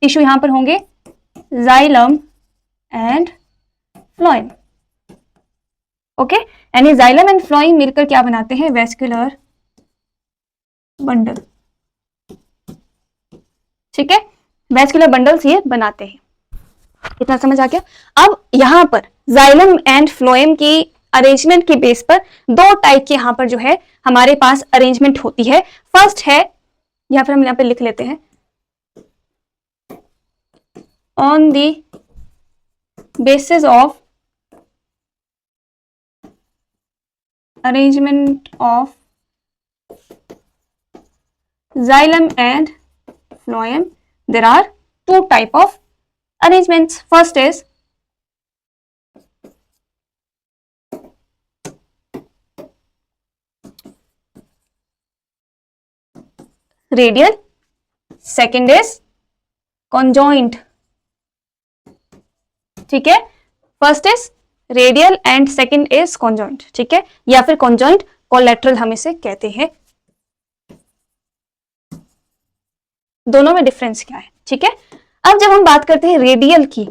टिश्यू यहां पर होंगे, जाइलम एंड फ्लोएम। ओके, यानी जाइलम एंड फ्लोएम मिलकर क्या बनाते हैं? Vascular bundle. ठीक है, वेस्कुलर बंडल्स ये बनाते हैं। इतना समझ आ गया? अब यहां पर जाइलम एंड फ्लोएम की अरेंजमेंट के बेस पर दो टाइप के यहां पर जो है हमारे पास अरेंजमेंट होती है। फर्स्ट है, या फिर हम यहां पे लिख लेते हैं, on the basis of arrangement of xylem and phloem, there are two type of arrangements. First is radial, second is conjoint. ठीक है, first is radial and second is conjoint. ठीक है, या फिर कॉन्जॉइंट कोलैटरल हम इसे कहते हैं। दोनों में डिफरेंस क्या है? ठीक है, अब जब हम बात करते हैं रेडियल की,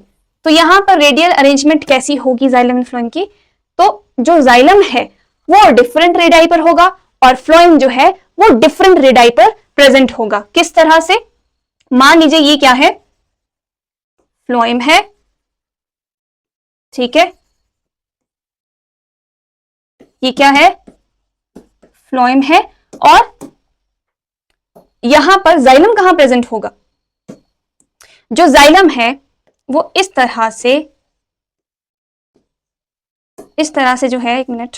तो यहां पर रेडियल अरेंजमेंट कैसी होगी जाइलम एंड फ्लोएम की? तो जो जाइलम है वो डिफरेंट रेडाई पर होगा और फ्लोएम जो है वो डिफरेंट रेडाई पर प्रेजेंट होगा। किस तरह से? मान लीजिए ये क्या है? फ्लोएम है। ठीक है, ये क्या है? फ्लोएम है। और यहां पर जाइलम कहां प्रेजेंट होगा? जो जाइलम है वो इस तरह से जो है, एक मिनट,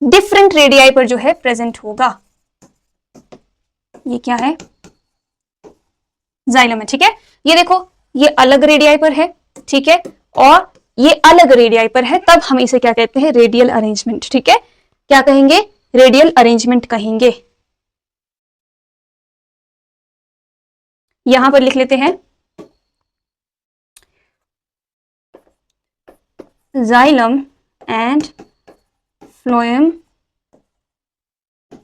डिफरेंट रेडियाई पर जो है प्रेजेंट होगा। ये क्या है? जाइलम है। ठीक है, ये देखो, ये अलग रेडियाई पर है। ठीक है, और ये अलग रेडियाई पर है, तब हम इसे क्या कहते हैं? Radial arrangement. ठीक है, क्या कहेंगे? रेडियल अरेंजमेंट कहेंगे। यहां पर लिख लेते हैं, xylem and phloem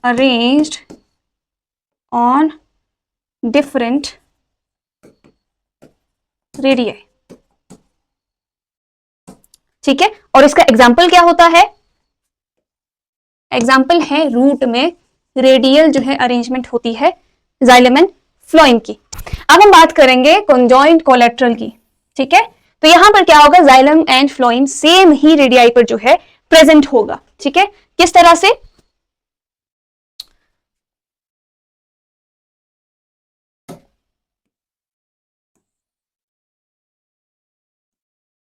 arranged on different radii। ठीक है, और इसका एग्जाम्पल क्या होता है? एग्जाम्पल है रूट में रेडियल जो है अरेंजमेंट होती है जाइलम एंड फ्लोएम की। अब हम बात करेंगे कॉन्जॉइंट कोलेट्रल की। ठीक है, तो यहां पर क्या होगा, xylem and phloem same he radii पर जो है प्रेजेंट होगा। ठीक है, किस तरह से?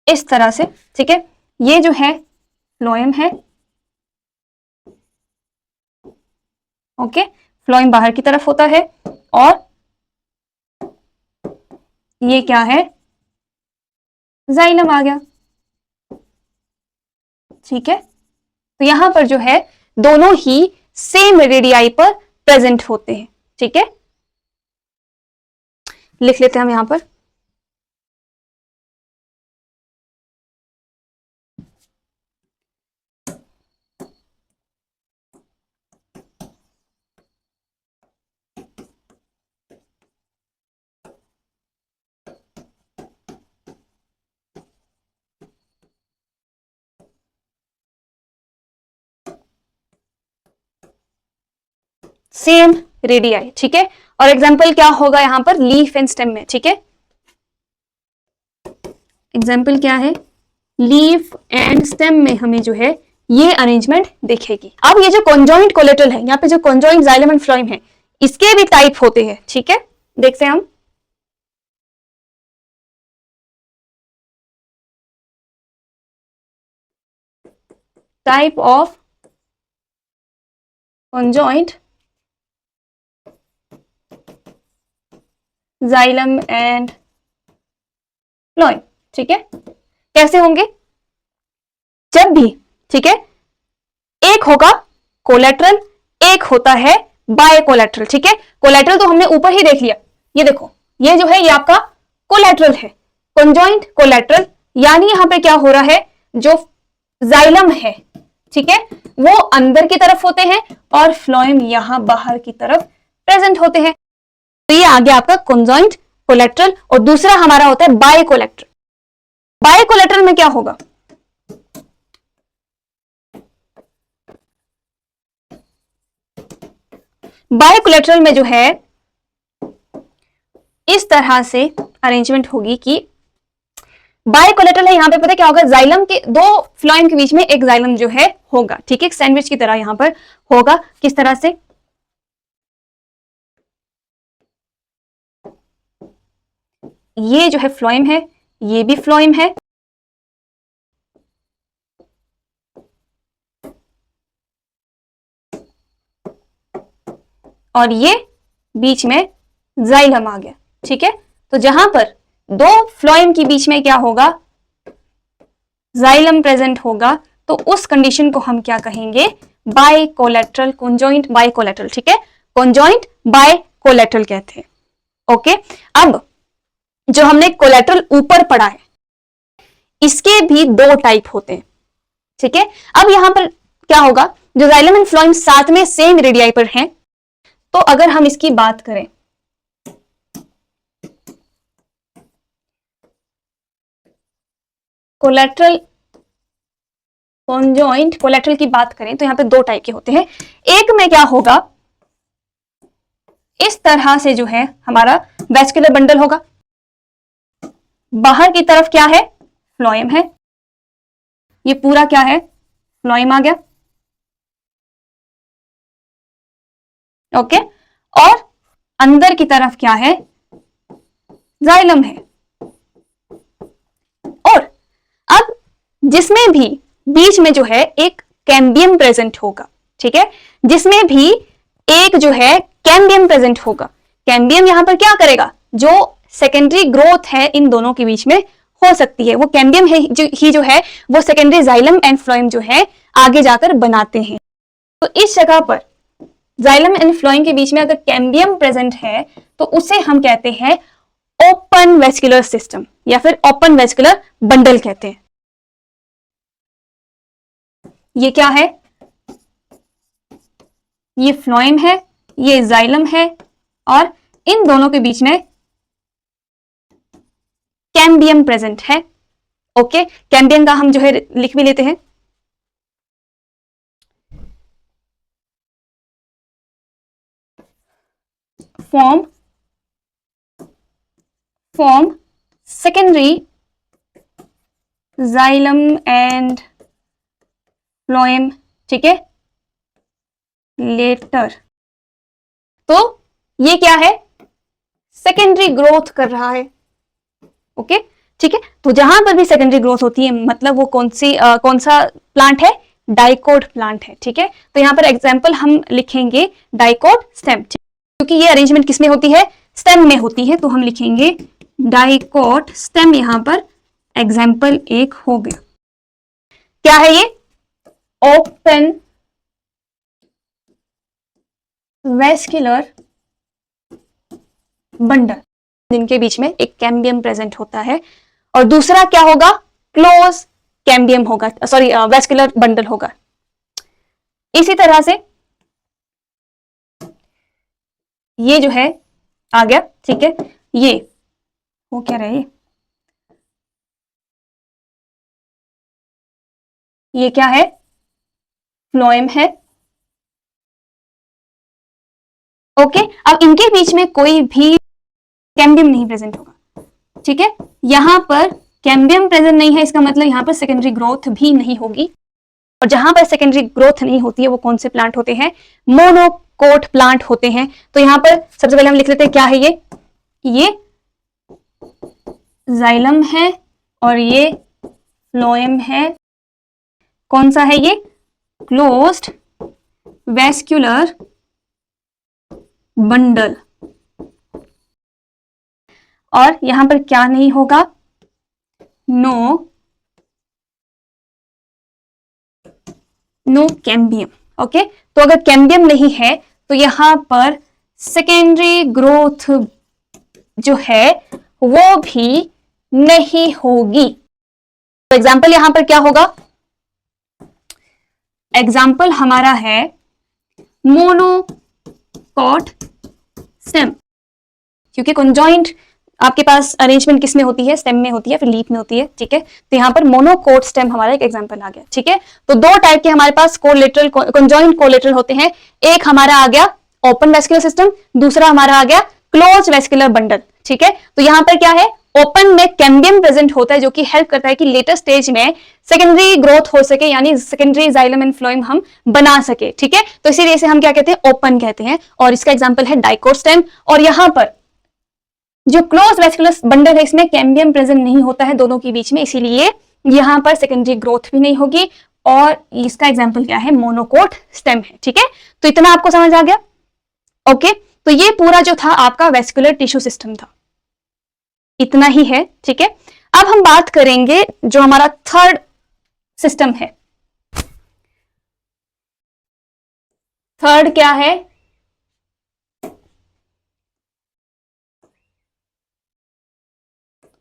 इस तरह से। ठीक है, ये जो है फ्लोएम है, ओके, फ्लोएम बाहर की तरफ होता है, और ये क्या है, जाइलम आ गया। ठीक है, तो यहां पर जो है दोनों ही सेम रेडियाई पर प्रेजेंट होते हैं। ठीक है, लिख लेते हैं हम यहां पर। Same radii. ठीक है, और एग्जाम्पल क्या होगा यहां पर, लीफ एंड स्टेम में। ठीक है, एग्जाम्पल क्या है, लीफ एंड स्टेम में हमें जो है ये अरेंजमेंट दिखेगी। अब ये जो कॉन्जॉइंट कोलेटरल है, यहाँ पे जो कॉन्जॉइंट जाइलम एंड फ्लोएम है, इसके भी टाइप होते हैं। ठीक है, देखते हैं हम। Type of conjoint xylem and phloem. ठीक है, कैसे होंगे? जब भी, ठीक है, एक होगा कोलेट्रल, एक होता है बाय कोलेट्रल। ठीक है, कोलेट्रल तो हमने ऊपर ही देख लिया, ये देखो, ये जो है ये आपका कोलेट्रल है, कॉन्जॉइंट कोलेट्रल, यानी यहां पे क्या हो रहा है, जो जाइलम है, ठीक है, वो अंदर की तरफ होते हैं और फ्लोएम यहां बाहर की तरफ प्रेजेंट होते हैं। तो ये आ गया आपका कॉन्जॉइंट कोलेट्रल, और दूसरा हमारा होता है बाय कोलेट्रल। बाय कोलेट्रल में क्या होगा, बाय कोलेट्रल में जो है इस तरह से अरेंजमेंट होगी कि बाय कोलेट्रल है, यहां पे पता क्या होगा, जाइलम के दो फ्लोएम के बीच में एक जाइलम जो है होगा। ठीक है, सैंडविच की तरह यहां पर होगा। किस तरह से, ये जो है फ्लोएम है, ये भी फ्लोएम है, और ये बीच में जाइलम आ गया। ठीक है, तो जहां पर दो फ्लोएम के बीच में क्या होगा, जाइलम प्रेजेंट होगा, तो उस कंडीशन को हम क्या कहेंगे, bicollateral, conjoint bicollateral. ठीक है, कॉन्जॉइंट बाय कोलेट्रल कहते हैं। ओके, अब जो हमने कोलेट्रल ऊपर पढ़ा है, इसके भी दो टाइप होते हैं। ठीक है, अब यहां पर क्या होगा, जो जाइलम एंड फ्लोएम साथ में सेम रेडियाई पर हैं, तो अगर हम इसकी बात करें, कोलेट्रल, कॉन्जॉइंट कोलेट्रल की बात करें, तो यहां पे दो टाइप के होते हैं। एक में क्या होगा, इस तरह से जो है हमारा वेस्कुलर बंडल होगा, बाहर की तरफ क्या है, फ्लोएम है, ये पूरा क्या है, फ्लोएम आ गया। ओके, और अंदर की तरफ क्या है, जाइलम है। और अब जिसमें भी बीच में जो है एक कैम्बियम प्रेजेंट होगा, ठीक है, जिसमें भी एक जो है कैम्बियम प्रेजेंट होगा, कैम्बियम यहां पर क्या करेगा, जो सेकेंडरी ग्रोथ है इन दोनों के बीच में हो सकती है, वो कैम्बियम है जो है वो सेकेंडरी जाइलम एंड फ्लोएम जो है आगे जाकर बनाते हैं। तो इस जगह पर जाइलम एंड फ्लोएम के बीच में अगर कैम्बियम प्रेजेंट है, तो उसे हम कहते हैं ओपन वेस्कुलर सिस्टम, या फिर ओपन वेस्कुलर बंडल कहते हैं। ये क्या है, ये फ्लोएम है, ये जाइलम है, और इन दोनों के बीच में कैम्बियम प्रेजेंट है। ओके, कैम्बियम का हम जो है लिख भी लेते हैं। Form secondary xylem and phloem, ठीक है, लेटर। तो ये क्या है, सेकेंडरी ग्रोथ कर रहा है। ओके, ठीक है। तो जहां पर भी सेकेंडरी ग्रोथ होती है मतलब वो कौन सा प्लांट है, डाइकोट प्लांट है, ठीक है। तो यहां पर एग्जांपल हम लिखेंगे डाइकोट स्टेम, क्योंकि ये अरेंजमेंट किसमें होती है, स्टेम में होती है, तो हम लिखेंगे डाइकोट स्टेम। यहां पर एग्जाम्पल एक हो गया। क्या है ये, ओपन वेस्कुलर बंडल, जिनके बीच में एक कैम्बियम प्रेजेंट होता है, और दूसरा क्या होगा, क्लोज कैम्बियम होगा, सॉरी वेस्कुलर बंडल होगा। इसी तरह से ये जो है आ गया, ठीक है। ये वो क्या रहा है, ये क्या है, फ्लोएम है। ओके, अब इनके बीच में कोई भी कैम्बियम नहीं प्रेजेंट होगा, ठीक है। यहां पर कैम्बियम प्रेजेंट नहीं है, इसका मतलब यहां पर सेकेंडरी ग्रोथ भी नहीं होगी। और जहां पर सेकेंडरी ग्रोथ नहीं होती है वो कौन से प्लांट होते हैं, मोनोकोट प्लांट होते हैं। तो यहां पर सबसे पहले हम लिख लेते हैं क्या है ये जाइलम है और ये फ्लोएम है। कौन सा है ये, क्लोज्ड वेस्कुलर बंडल। और यहां पर क्या नहीं होगा, नो कैम्बियम। ओके, तो अगर कैम्बियम नहीं है तो यहां पर सेकेंडरी ग्रोथ जो है वो भी नहीं होगी। तो एग्जाम्पल यहां पर क्या होगा, एग्जाम्पल हमारा है मोनोकोट स्टेम, क्योंकि कॉन्जॉइंट आपके पास अरेंजमेंट किसमें होती है, स्टेम में होती है, फिर लीफ में होती है, ठीक है। तो यहां पर मोनोकोट स्टेम हमारा एक एग्जांपल आ गया, ठीक है। तो दो टाइप के हमारे पास कोलेटरल कॉन्जॉइंट कोलेटरल होते हैं। एक हमारा आ गया ओपन वेस्कुलर सिस्टम, दूसरा हमारा आ गया क्लोज वेस्कुलर बंडल, ठीक है। तो यहां पर क्या है, ओपन में कैम्बियम प्रेजेंट होता है जो कि हेल्प करता है कि लेटर स्टेज में सेकेंडरी ग्रोथ हो सके, यानी सेकेंडरी जाइलम एंड फ्लोएम हम बना सके, ठीक है। तो इसीलिए इसे हम क्या कहते हैं, ओपन कहते हैं। और इसका एग्जांपल है डाइकोट स्टेम। और यहां पर जो क्लोज वेस्कुलर बंडल है इसमें कैम्बियम प्रेजेंट नहीं होता है दोनों के बीच में, इसीलिए यहां पर सेकेंडरी ग्रोथ भी नहीं होगी। और इसका एग्जांपल क्या है, मोनोकोट स्टेम है, ठीक है। तो इतना आपको समझ आ गया। ओके, तो ये पूरा जो था आपका वेस्कुलर टिश्यू सिस्टम था, इतना ही है, ठीक है। अब हम बात करेंगे जो हमारा थर्ड सिस्टम है। थर्ड क्या है,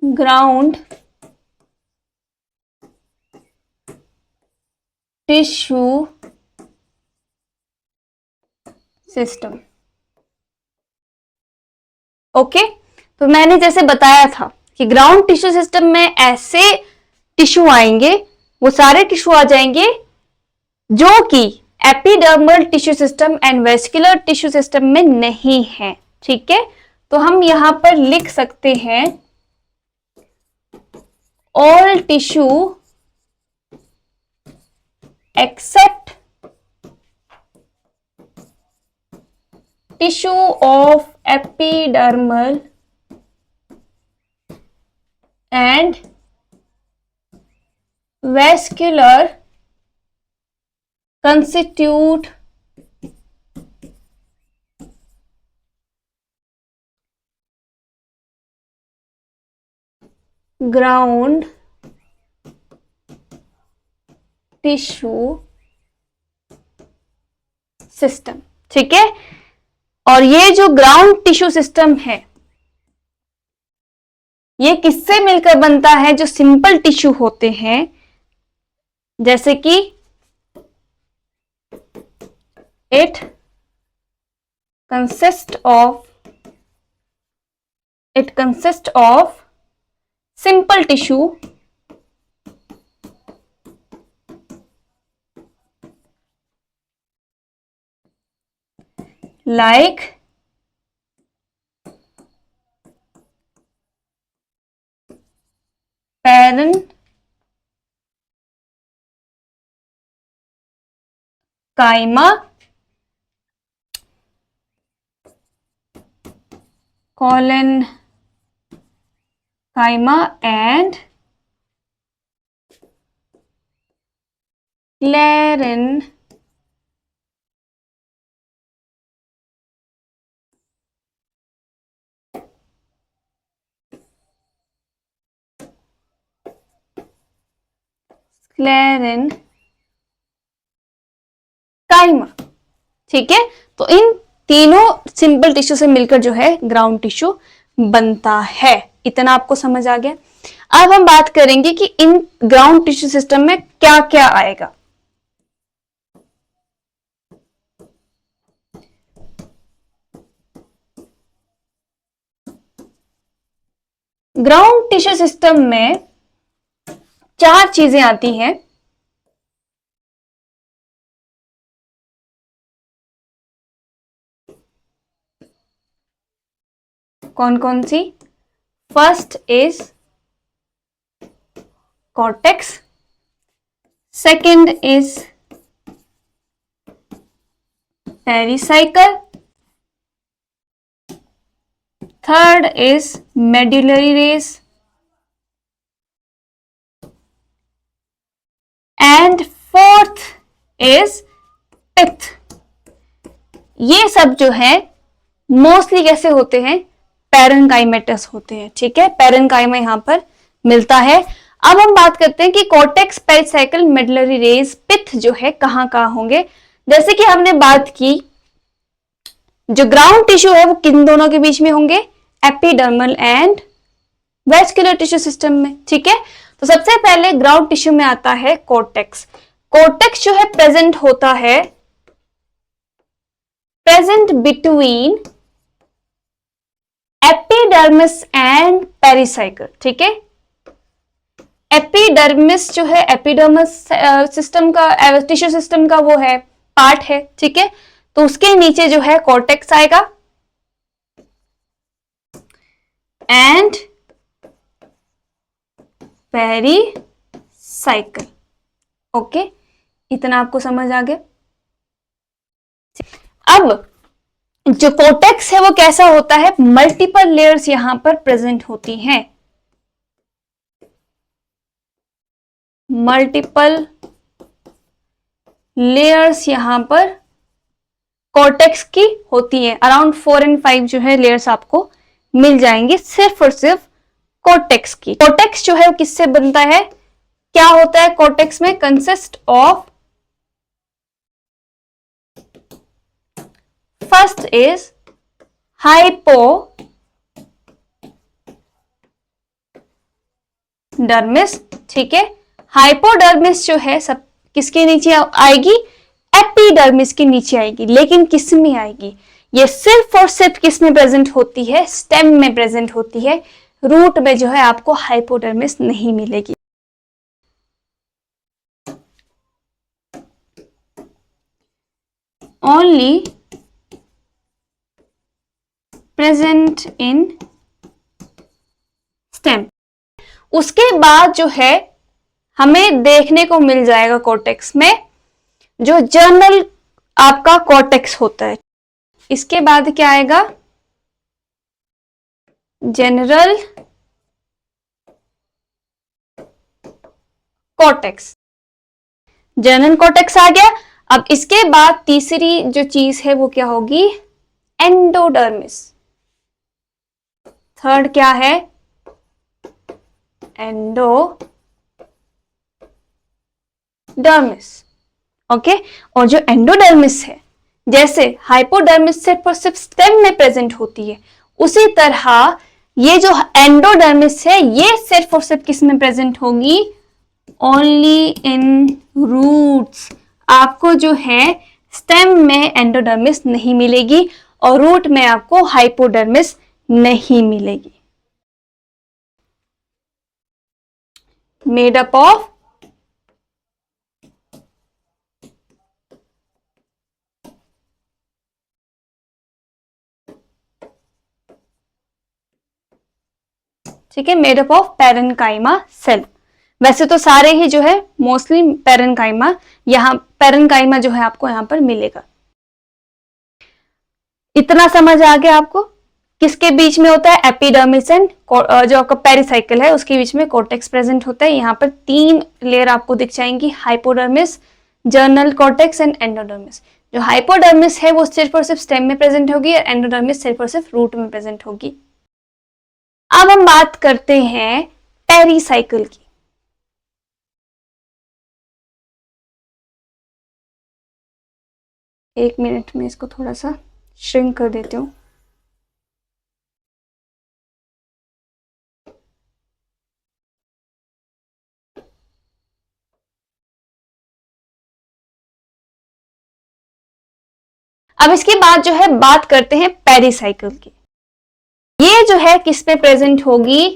ग्राउंड टिश्यू सिस्टम। ओके, तो मैंने जैसे बताया था कि ग्राउंड टिश्यू सिस्टम में ऐसे टिश्यू आएंगे, वो सारे टिश्यू आ जाएंगे जो कि epidermal tissue system and vascular tissue system में नहीं है, ठीक है। तो हम यहां पर लिख सकते हैं all tissue except tissue of epidermal and vascular constitute ground tissue system, ठीक है। और ये जो ग्राउंड टिश्यू सिस्टम है ये किससे मिलकर बनता है, जो सिंपल टिश्यू होते हैं जैसे कि it consists of simple tissue like parenchyma, collenchyma and sclerenchyma। ठीक है, तो इन तीनों सिंपल टिश्यू से मिलकर जो है ग्राउंड टिश्यू बनता है। इतना आपको समझ आ गया। अब हम बात करेंगे कि इन ग्राउंड टिश्यू सिस्टम में क्या क्या आएगा। ग्राउंड टिश्यू सिस्टम में 4 चीजें आती हैं। कौन कौन सी? First is cortex, second is pericycle, third is medullary rays and fourth is pith. ये सब जो है मोस्टली कैसे होते हैं? पैरेन्काइमेटस होते हैं। ठीक है, पैरेन्काइमा यहां पर मिलता है। अब हम बात करते हैं कि कॉर्टेक्स, पेरिसाइकल, मेडुलरी रेस, पिथ जो है कहां कहां होंगे। जैसे कि हमने बात की, जो ग्राउंड टिश्यू है वो किन दोनों के बीच में होंगे? Epidermal and vascular tissue system में। ठीक है, तो सबसे पहले ग्राउंड टिश्यू में आता है कॉर्टेक्स। कॉर्टेक्स जो है प्रेजेंट होता है present between epidermis and pericycle. ठीक है, एपिडर्मिस जो है एपिडर्मिस सिस्टम का, टिश्यू सिस्टम का वो है पार्ट है। ठीक है, तो उसके नीचे जो है कॉर्टेक्स आएगा एंड पेरिसाइकल। ओके, इतना आपको समझ आ गया। अब जो कॉर्टेक्स है वो कैसा होता है? मल्टीपल लेयर्स यहां पर प्रेजेंट होती हैं। मल्टीपल लेयर्स यहां पर कॉर्टेक्स की होती है। अराउंड 4 और 5 जो है लेयर्स आपको मिल जाएंगे सिर्फ और सिर्फ कॉर्टेक्स की। कॉर्टेक्स जो है वो किससे बनता है? क्या होता है कॉर्टेक्स में? Consist of first is hypodermis. ठीक है, हाइपोडर्मिस जो है सब किसके नीचे आएगी? एपिडर्मिस के नीचे आएगी। लेकिन किस में आएगी? ये सिर्फ और सिर्फ किस में प्रेजेंट होती है? स्टेम में प्रेजेंट होती है। रूट में जो है आपको हाइपोडर्मिस नहीं मिलेगी। ओनली प्रेजेंट इन स्टेम। उसके बाद जो है हमें देखने को मिल जाएगा कॉर्टेक्स में जो जर्नल आपका कॉर्टेक्स होता है। इसके बाद क्या आएगा? General cortex. जनरल कॉर्टेक्स आ गया। अब इसके बाद तीसरी जो चीज है वो क्या होगी? एंडोडर्मिस। थर्ड क्या है? एंडोडर्मिस। ओके, और जो एंडोडर्मिस है, जैसे हाइपोडर्मिस सिर्फ और सिर्फ स्टेम में प्रेजेंट होती है, उसी तरह ये जो एंडोडर्मिस है ये सिर्फ और सिर्फ किस में प्रेजेंट होगी? Only in roots. आपको जो है स्टेम में एंडोडर्मिस नहीं मिलेगी। और रूट में आपको हाइपोडर्मिस नहीं मिलेगी। मेड अप ऑफ ठीक है, made up of parenchyma cell. वैसे तो सारे ही जो है मोस्टली पैरेन्काइमा, यहाँ पैरेन्काइमा जो है आपको यहाँ पर मिलेगा। इतना समझ आ गया आपको? किसके बीच में होता है? एपिडर्मिस एंड जो आपका पेरिसाइकिल है उसके बीच में कॉर्टेक्स प्रेजेंट होता है। यहाँ पर 3 लेयर आपको दिख जाएंगी, hypodermis, journal cortex and endodermis. जो हाइपोडर्मिस है वो सिर्फ और सिर्फ स्टेम में प्रेजेंट होगी और एंडोडर्मिस सिर्फ और सिर्फ रूट में प्रेजेंट होगी। अब हम बात करते हैं पेरिसाइकिल की। एक मिनट में इसको थोड़ा सा श्रिंक कर देती हूँ। अब इसके बाद जो है बात करते हैं पेरिसाइकिल की। ये जो है किस पे प्रेजेंट होगी?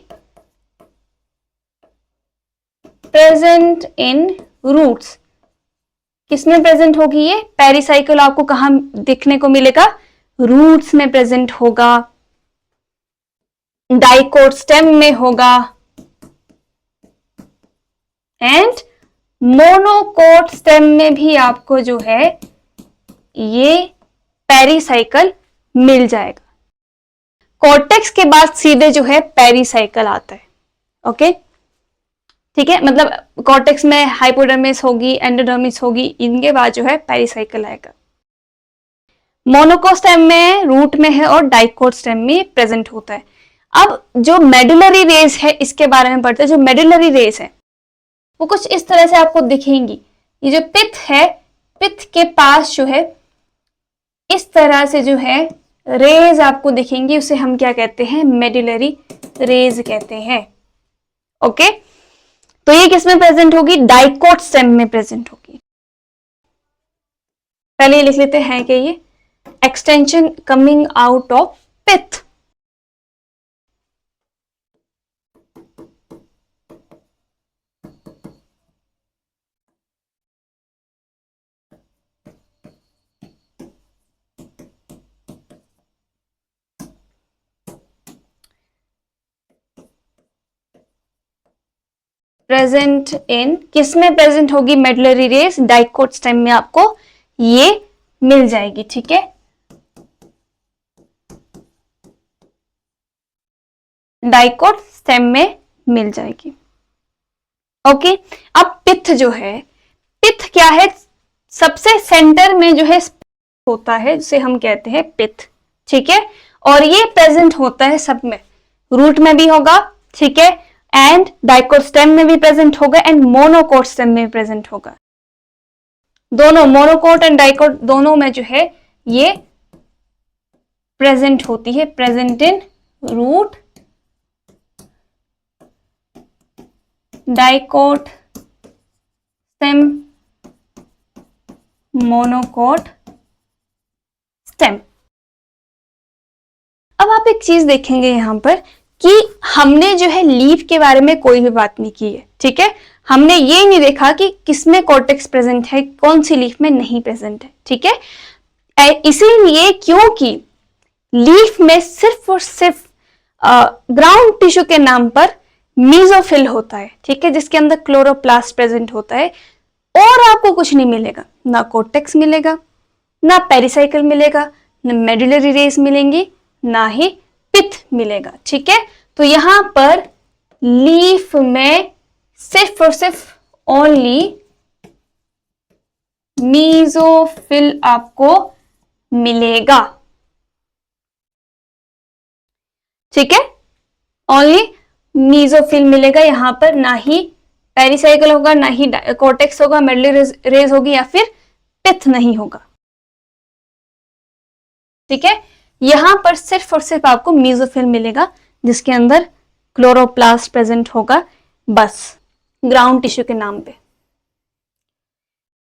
Present in roots. किसमें प्रेजेंट होगी ये पेरिसाइकिल? आपको कहां दिखने को मिलेगा? रूट्स में प्रेजेंट होगा, डाइकोट स्टेम में होगा एंड मोनोकोट स्टेम में भी आपको जो है ये पेरिसाइकिल मिल जाएगा। कॉर्टेक्स के बाद सीधे जो है पेरिसाइकिल आता है। ओके, ठीक है, मतलब कॉर्टेक्स में हाइपोडर्मिस होगी, एंडोडर्मिस होगी, इनके बाद जो है पेरिसाइकिल आएगा। मोनोकोट स्टेम में, रूट में है और डाइकोट स्टेम में प्रेजेंट होता है। अब जो मेडुलरी रेस है इसके बारे में पढ़ते हैं। जो मेडुलरी रेस है वो कुछ इस तरह से आपको दिखेंगी। ये जो पिथ है, पिथ के पास जो है इस तरह से जो है रेज आपको दिखेंगी, उसे हम क्या कहते हैं? मेडुलरी रेज कहते हैं। ओके, तो ये किस में प्रेजेंट होगी? डाइकोट स्टेम में प्रेजेंट होगी। पहले ये लिख लेते हैं कि ये extension coming out of pith. Present in, किस में प्रेजेंट होगी? मेडुलरी रेस, डाइकोट स्टेम में आपको ये मिल जाएगी। ठीक है, डाइकोट स्टेम में मिल जाएगी। ओके, अब पिथ जो है, पिथ क्या है? सबसे सेंटर में जो है होता है जिसे हम कहते हैं पिथ। ठीक है, और ये प्रेजेंट होता है सब में, रूट में भी होगा, ठीक है, एंड डाइकोट स्टेम में भी प्रेजेंट होगा एंड मोनोकोट स्टेम में भी प्रेजेंट होगा। दोनों मोनोकोट एंड डाइकोट दोनों में जो है ये प्रेजेंट होती है। Present in root, dicot stem, monocot stem. अब आप एक चीज देखेंगे यहां पर कि हमने जो है लीफ के बारे में कोई भी बात नहीं की है। ठीक है, हमने ये नहीं देखा कि किसमें कॉर्टेक्स प्रेजेंट है, कौन सी लीफ में नहीं प्रेजेंट है। ठीक है, इसीलिए क्योंकि लीफ में सिर्फ और सिर्फ ग्राउंड टिश्यू के नाम पर मीजोफिल होता है। ठीक है, जिसके अंदर क्लोरोप्लास्ट प्रेजेंट होता है, और आपको कुछ नहीं मिलेगा, ना कॉर्टेक्स मिलेगा, ना पेरिसाइकिल मिलेगा, ना मेडुलरी रेस मिलेंगी, ना ही पिथ मिलेगा। ठीक है, तो यहां पर लीफ में सिर्फ और सिर्फ ओनली मीजोफिल आपको मिलेगा। ठीक है, ओनली मीजोफिल मिलेगा यहां पर, ना ही पेरिसाइकिल होगा, ना ही कॉर्टेक्स होगा, मेडुलरी रेस होगी, या फिर पिथ नहीं होगा। ठीक है, यहां पर सिर्फ और सिर्फ आपको मीजोफिल मिलेगा जिसके अंदर क्लोरोप्लास्ट प्रेजेंट होगा, बस ग्राउंड टिश्यू के नाम पे।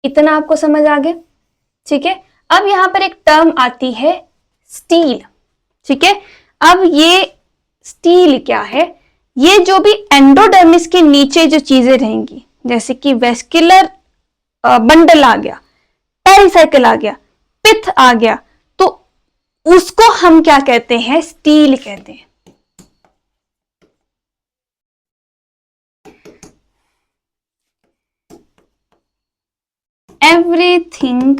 इतना आपको समझ आ गया? ठीक है, अब यहां पर एक टर्म आती है स्टील। ठीक है, अब ये स्टील क्या है, ये जो भी एंडोडर्मिस के नीचे जो चीजें रहेंगी, जैसे कि वेस्कुलर बंडल आ गया, पेरिसाइकिल आ गया, पिथ आ गया, तो उसको हम क्या कहते हैं, स्टील कहते हैं। Everything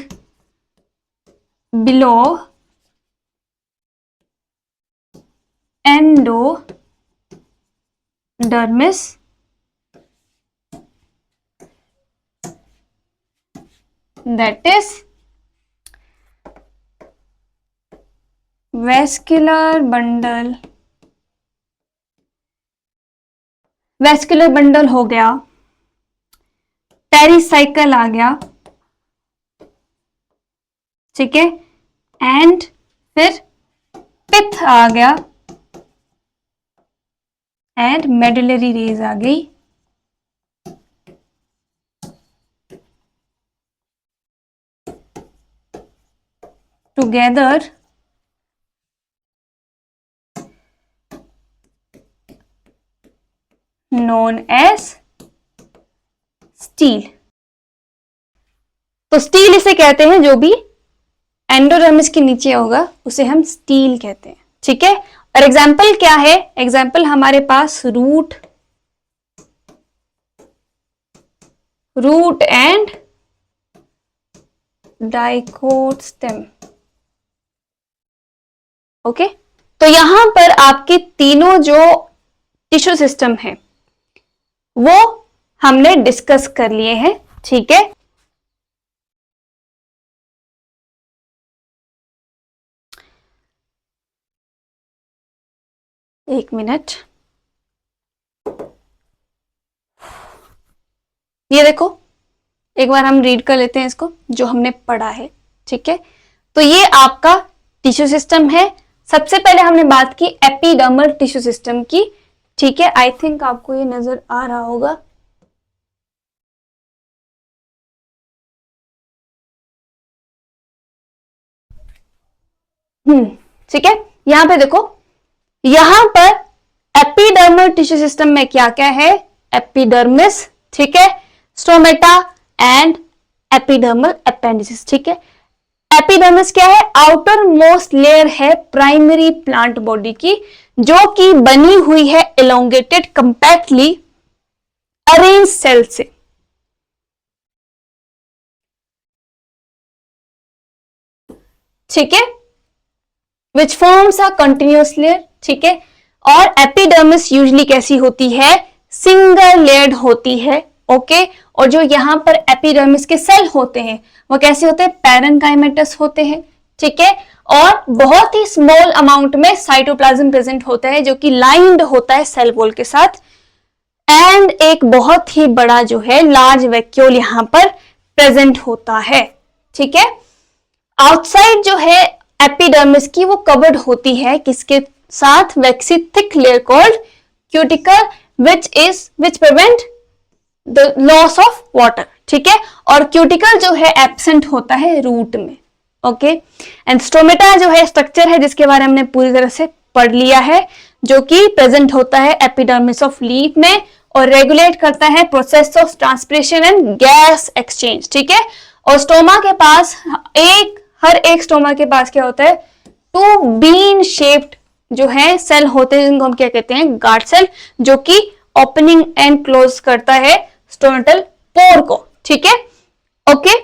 below endodermis that is vascular bundle हो गया, पेरिसाइकल आ गया, ठीक है, एंड फिर पिथ आ गया एंड मेडुलरी रेज आ गई। Together known as steel. तो स्टील इसे कहते हैं, जो भी एंडोडर्मिस के नीचे होगा उसे हम स्टील कहते हैं। ठीक है, और एग्जाम्पल क्या है, एग्जाम्पल हमारे पास root and dicot stem. Okay, तो यहां पर आपके तीनों जो टिश्यू सिस्टम है वो हमने डिस्कस कर लिए हैं। ठीक है, एक मिनट, ये देखो एक बार हम रीड कर लेते हैं इसको जो हमने पढ़ा है। ठीक है, तो ये आपका टिश्यू सिस्टम है। सबसे पहले हमने बात की एपिडर्मल टिश्यू सिस्टम की। ठीक है, आई थिंक आपको ये नजर आ रहा होगा। ठीक है, यहां पे देखो, यहां पर एपिडर्मल टिश्यू सिस्टम में क्या क्या है, एपिडर्मिस, ठीक है, स्टोमेटा एंड एपिडर्मल अपेंडिसेस। ठीक है, एपिडर्मिस क्या है, आउटर मोस्ट लेयर है प्राइमरी प्लांट बॉडी की, जो कि बनी हुई है एलोंगेटेड कंपैक्टली अरेंज सेल से। ठीक है, which forms a continuous layer. ठीक है, और एपिडर्मिस यूजली कैसी होती है, सिंगल लेयर्ड होती है। ओके, और जो यहां पर एपिडर्मिस के सेल होते हैं वो कैसे होते हैं, पैरेनकाइमेटस होते हैं। ठीक है, और बहुत ही स्मॉल अमाउंट में साइटोप्लाज्म प्रेजेंट होता है जो कि लाइंड होता है सेल वॉल के साथ, एंड एक बहुत ही बड़ा जो है लार्ज वैक्यूल यहां पर प्रेजेंट होता है। ठीक है, आउटसाइड जो है एपिडर्मिस की वो कवर्ड होती है किसके साथ, waxy thick layer called cuticle which prevent the loss of water. ठीक है, और क्यूटिकल जो है एब्सेंट होता है रूट में। ओके, एंड स्टोमेटा जो है स्ट्रक्चर है जिसके बारे में हमने पूरी तरह से पढ़ लिया है, जो कि प्रेजेंट होता है एपिडर्मिस ऑफ लीफ में और रेगुलेट करता है process of transpiration and gas exchange. ठीक है, और स्टोमा के पास हर एक स्टोमा के पास क्या होता है, टू बीन शेप्ड जो है सेल होते हैं, जिनको हम क्या कहते हैं, गार्ड सेल, जो कि ओपनिंग एंड क्लोज करता है स्टोमेटल पोर को। ठीक है, ओके,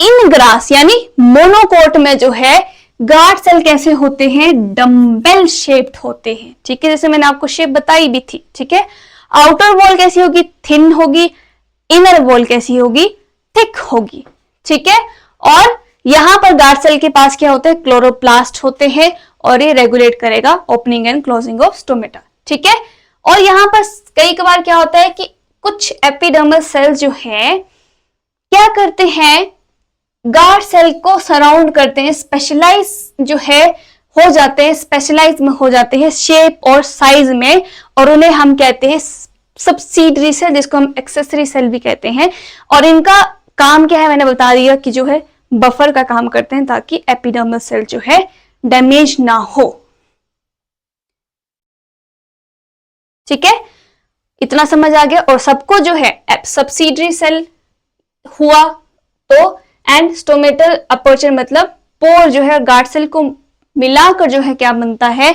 इन ग्रास यानी मोनोकोट में जो है गार्ड सेल कैसे होते हैं, डम्बेल शेप्ड होते हैं। ठीक है, जैसे मैंने आपको शेप बताई भी थी। ठीक है, आउटर वॉल कैसी होगी, थिन होगी, इनर वॉल कैसी होगी, थिक होगी। ठीक है, और यहां पर गार्ड सेल के पास क्या होता है, क्लोरोप्लास्ट होते हैं, और ये रेगुलेट करेगा opening and closing of stomata. ठीक है, और यहां पर कई बार क्या होता है कि कुछ एपिडर्मल सेल्स जो है क्या करते हैं, गार्ड सेल को सराउंड करते हैं, स्पेशलाइज जो है हो जाते हैं, स्पेशलाइज में हो जाते हैं शेप और साइज में, और उन्हें हम कहते हैं सब्सिडरी सेल, जिसको हम एक्सेसरी सेल भी कहते हैं। और इनका काम क्या है, मैंने बता दिया कि जो है बफर का काम करते हैं ताकि एपिडर्मल सेल जो है डैमेज ना हो। ठीक है, इतना समझ आ गया। और सबको जो है सब्सिडरी सेल हुआ तो एंड स्टोमेटल अपर्चर मतलब पोर जो है गार्ड सेल को मिलाकर जो है क्या बनता है,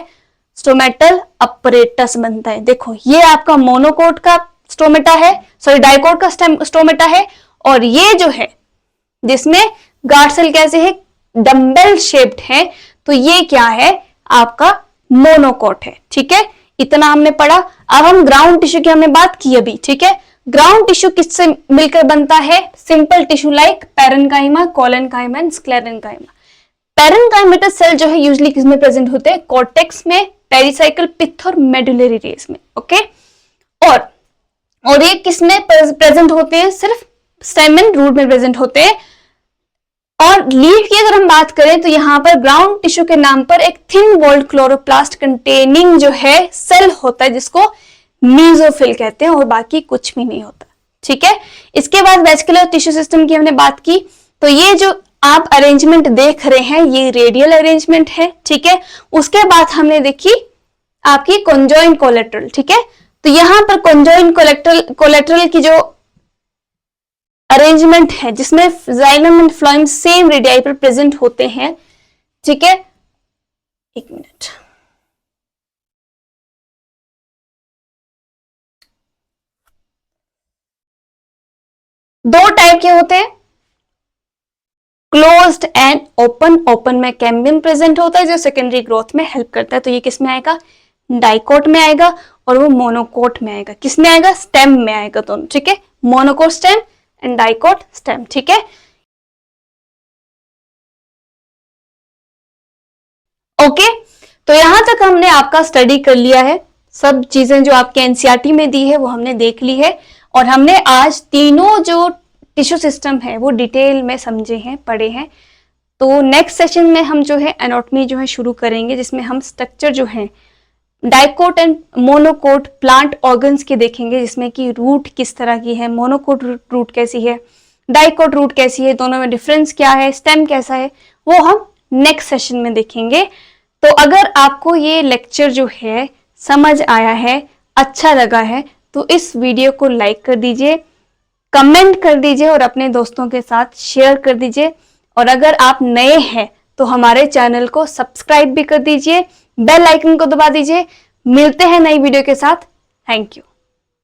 स्टोमेटल अपरेटस बनता है। देखो ये आपका मोनोकोट का स्टोमेटा है, सॉरी डाइकोट का स्टोमेटा है, और ये जो है जिसमें गार्ड सेल कैसे है, डम्बेल शेप्ड है, तो ये क्या है आपका मोनोकोट है। ठीक है, इतना हमने पढ़ा। अब हम ग्राउंड टिश्यू की हमने बात की अभी। ठीक है, ग्राउंड टिश्यू किससे मिलकर बनता है, simple tissue like parenchyma, collenchyma and sclerenchyma. Parenchymatous cell जो है यूजुअली किसमें प्रेजेंट होते हैं, कॉर्टेक्स में, पेरिसाइकल, पिथ और मेडुलरी रेस में। ओके, और ये किसमें प्रेजेंट होते हैं, सिर्फ स्टेमन रूट में प्रेजेंट होते हैं। और लीफ की अगर हम बात करें तो यहां पर ग्राउंड टिश्यू के नाम पर एक थिन वॉल्ड क्लोरोप्लास्ट कंटेनिंग जो है सेल होता है जिसको मीजोफिल कहते हैं, और बाकी कुछ भी नहीं होता। ठीक है, इसके बाद वेस्कुलर टिश्यू सिस्टम की हमने बात की। तो ये जो आप अरेंजमेंट देख रहे हैं ये रेडियल अरेंजमेंट है। ठीक है, उसके बाद हमने देखी आपकी कॉन्जॉइंट कोलेटरल। ठीक है, तो यहां पर कॉन्जॉइंट कोलेटरल की जो अरेंजमेंट है जिसमें xylem and phloem same radii पर प्रेजेंट होते हैं। ठीक है, एक मिनट, दो टाइप के होते हैं, क्लोज्ड एंड ओपन। ओपन में कैम्बियम प्रेजेंट होता है जो सेकेंडरी ग्रोथ में हेल्प करता है। तो ये किस में आएगा, डाइकोट में आएगा, और वो मोनोकोट में आएगा। किस में आएगा, स्टेम में आएगा दोनों। ठीक है, monocot stem and dicot stem. ठीक है, ओके, तो यहां तक हमने आपका स्टडी कर लिया है। सब चीजें जो आपके एनसीईआरटी में दी है वो हमने देख ली है, और हमने आज तीनों जो टिश्यू सिस्टम है वो डिटेल में समझे हैं, पढ़े हैं। तो नेक्स्ट सेशन में हम जो है एनाटॉमी जो है शुरू करेंगे, जिसमें हम स्ट्रक्चर जो है dicot and monocot plant organs के देखेंगे, जिसमें कि रूट किस तरह की है, मोनोकोट रूट कैसी है, डाइकोट रूट कैसी है, दोनों में डिफरेंस क्या है, स्टेम कैसा है, वो हम नेक्स्ट सेशन में देखेंगे। तो अगर आपको ये लेक्चर जो है समझ आया है, अच्छा लगा है, तो इस वीडियो को लाइक कर दीजिए, कमेंट कर दीजिए और अपने दोस्तों के साथ शेयर कर दीजिए। और अगर आप नए हैं तो हमारे चैनल को सब्सक्राइब भी कर दीजिए, बेल आइकन को दबा दीजिए। मिलते हैं नई वीडियो के साथ। Thank you.